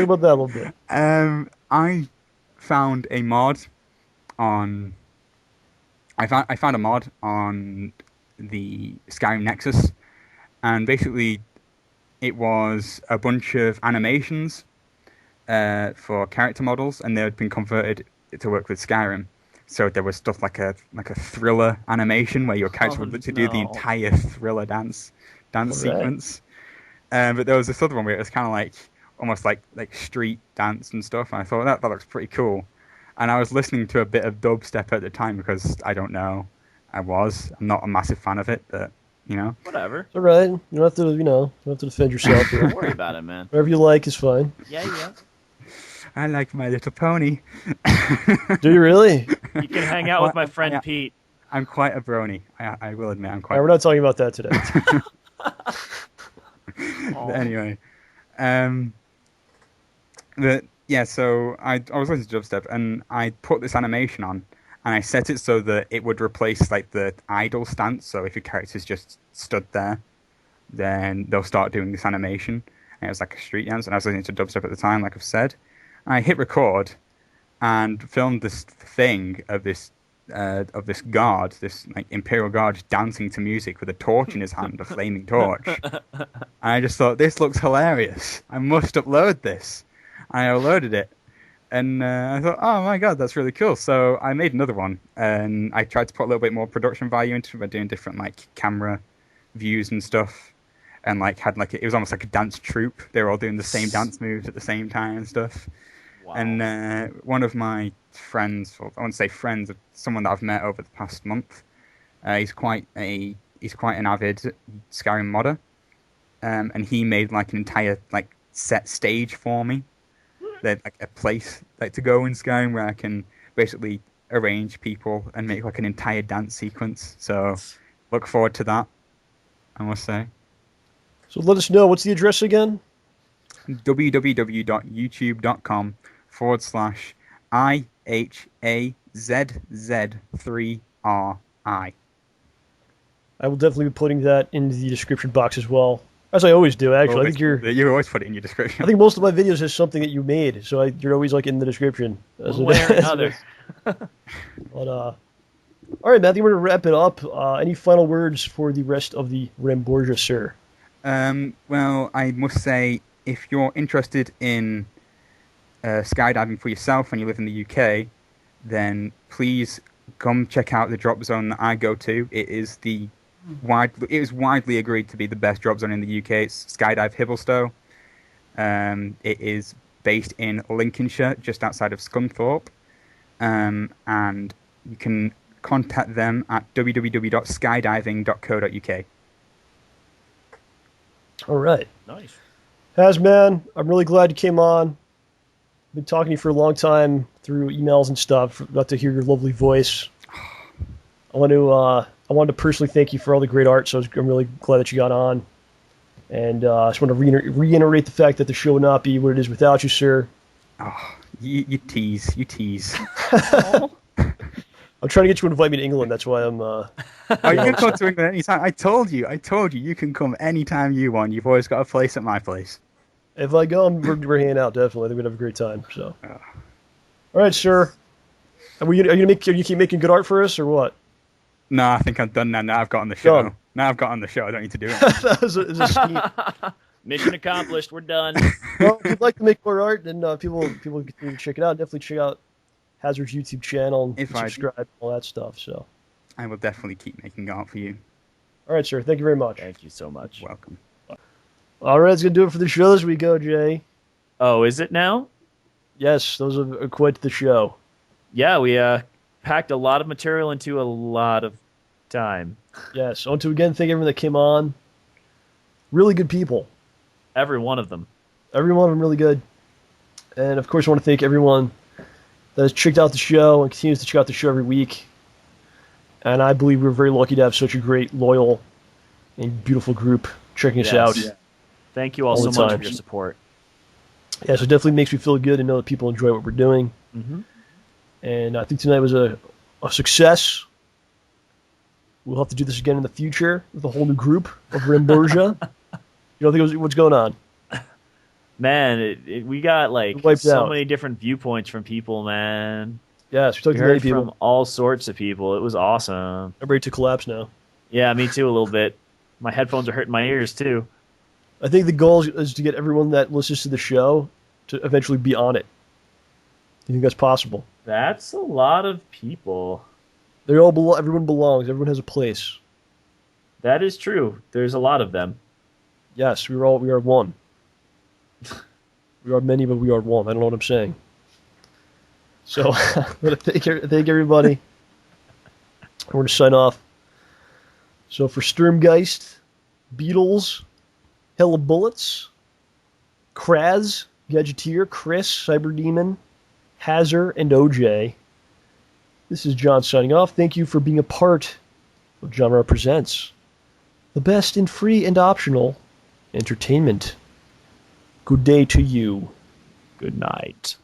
about that a little bit. I found a mod on. I found a mod on the Skyrim Nexus, and basically, it was a bunch of animations for character models, and they had been converted to work with Skyrim. So there was stuff like a thriller animation where your character would to do the no. entire thriller dance Alright. sequence. But there was this other one where it was kind of like almost like street dance and stuff, and I thought that looks pretty cool. And I was listening to a bit of dubstep at the time because I don't know, I'm not a massive fan of it, but you know. Whatever. It's all right. You don't have to, you don't have to defend yourself here. Don't worry about it, man. Whatever you like is fine. Yeah. I like My Little Pony. Do you really? You can hang out with my friend Yeah. Pete. I'm quite a brony. I will admit I'm All quite. right, we're not talking about that today. But anyway, so I was listening to dubstep, and I put this animation on, and I set it so that it would replace like the idle stance. So if your character's just stood there, then they'll start doing this animation. And it was like a street dance, and I was listening to dubstep at the time, like I've said. I hit record and filmed this thing of this guard, this like Imperial guard, dancing to music with a torch in his hand, a flaming torch. And I just thought, this looks hilarious. I must upload this. I uploaded it, and I thought, oh my god, that's really cool. So I made another one, and I tried to put a little bit more production value into it by doing different like camera views and stuff, and like had like it was almost like a dance troupe. They were all doing the same dance moves at the same time and stuff. Wow. And one of my friends, or I wouldn't say friends, someone that I've met over the past month, he's quite an avid Skyrim modder, and he made like an entire like set stage for me. There's like a place like to go in Skyrim where I can basically arrange people and make like an entire dance sequence. So look forward to that, I must say. So let us know. What's the address again? www.youtube.com/IHAZZ3RI. I will definitely be putting that in the description box as well, as I always do. Actually, I think You always put it in your description. I think most of my videos has something that you made, so you're always like in the description. One way or another. But All right, Matthew, we're going to wrap it up. Any final words for the rest of the Ramborgia, sir? Well, I must say, if you're interested in skydiving for yourself and you live in the UK, then please come check out the drop zone that I go to. It is widely agreed to be the best drop zone in the UK. It's Skydive Hibblestow. It is based in Lincolnshire, just outside of Scunthorpe, and you can contact them at www.skydiving.co.uk. All right. Nice. Hazman, I'm really glad you came on. Been talking to you for a long time through emails and stuff. Got to hear your lovely voice. I wanted to personally thank you for all the great art, so I'm really glad that you got on. And I just want to reiterate the fact that the show would not be what it is without you, sir. Oh, you tease. You tease. I'm trying to get you to invite me to England. That's why I'm... Oh, you can come to England anytime. I told you, you can come anytime you want. You've always got a place at my place. If I go, we're hanging out, definitely. I think we'd have a great time. So, All right, sir. Are you keep making good art for us, or what? No, I think I'm done now. Now I've got on the show. Done. Now I've got on the show. I don't need to do it. That was a scheme. Mission accomplished. We're done. Well, if you'd like to make more art, then people can continue to check it out. Definitely check out Hazard's YouTube channel and subscribe, all that stuff. So, I will definitely keep making art for you. all right, sir. Thank you very much. Thank you so much. Welcome. All right, that's gonna do it for the show this week, Jay. Oh, is it now? Yes, those are quite the show. Yeah, we packed a lot of material into a lot of time. Yes. I want to again thank everyone that came on. Really good people. Every one of them. Every one of them really good. And of course, I want to thank everyone that has checked out the show and continues to check out the show every week. And I believe we're very lucky to have such a great, loyal, and beautiful group checking us out. Yeah. Thank you all All so the much time. for your support. Yeah, so it definitely makes me feel good to know that people enjoy what we're doing. Mm-hmm. And I think tonight was a success. We'll have to do this again in the future with a whole new group of Ramborgia. You don't think what's going on? Man, we got like Wiped so out. many different viewpoints from people, man. Yes, we talked We to many heard people. from all sorts of people. It was awesome. I'm ready to collapse now. Yeah, me too, a little bit. My headphones are hurting my ears, too. I think the goal is to get everyone that listens to the show to eventually be on it. Do you think that's possible? That's a lot of people. Everyone belongs. Everyone has a place. That is true. There's a lot of them. Yes, we are one. We are many, but we are one. I don't know what I'm saying. So, I want to thank everybody. We're going to sign off. So, for Sturmgeist, Beatles, HailofBulletsx, Kraz, Gadgeteer, Chris, Cyberdemon, Hazard, and OJ, this is John signing off. Thank you for being a part of JohnRamboPresents, the best in free and optional entertainment. Good day to you. Good night.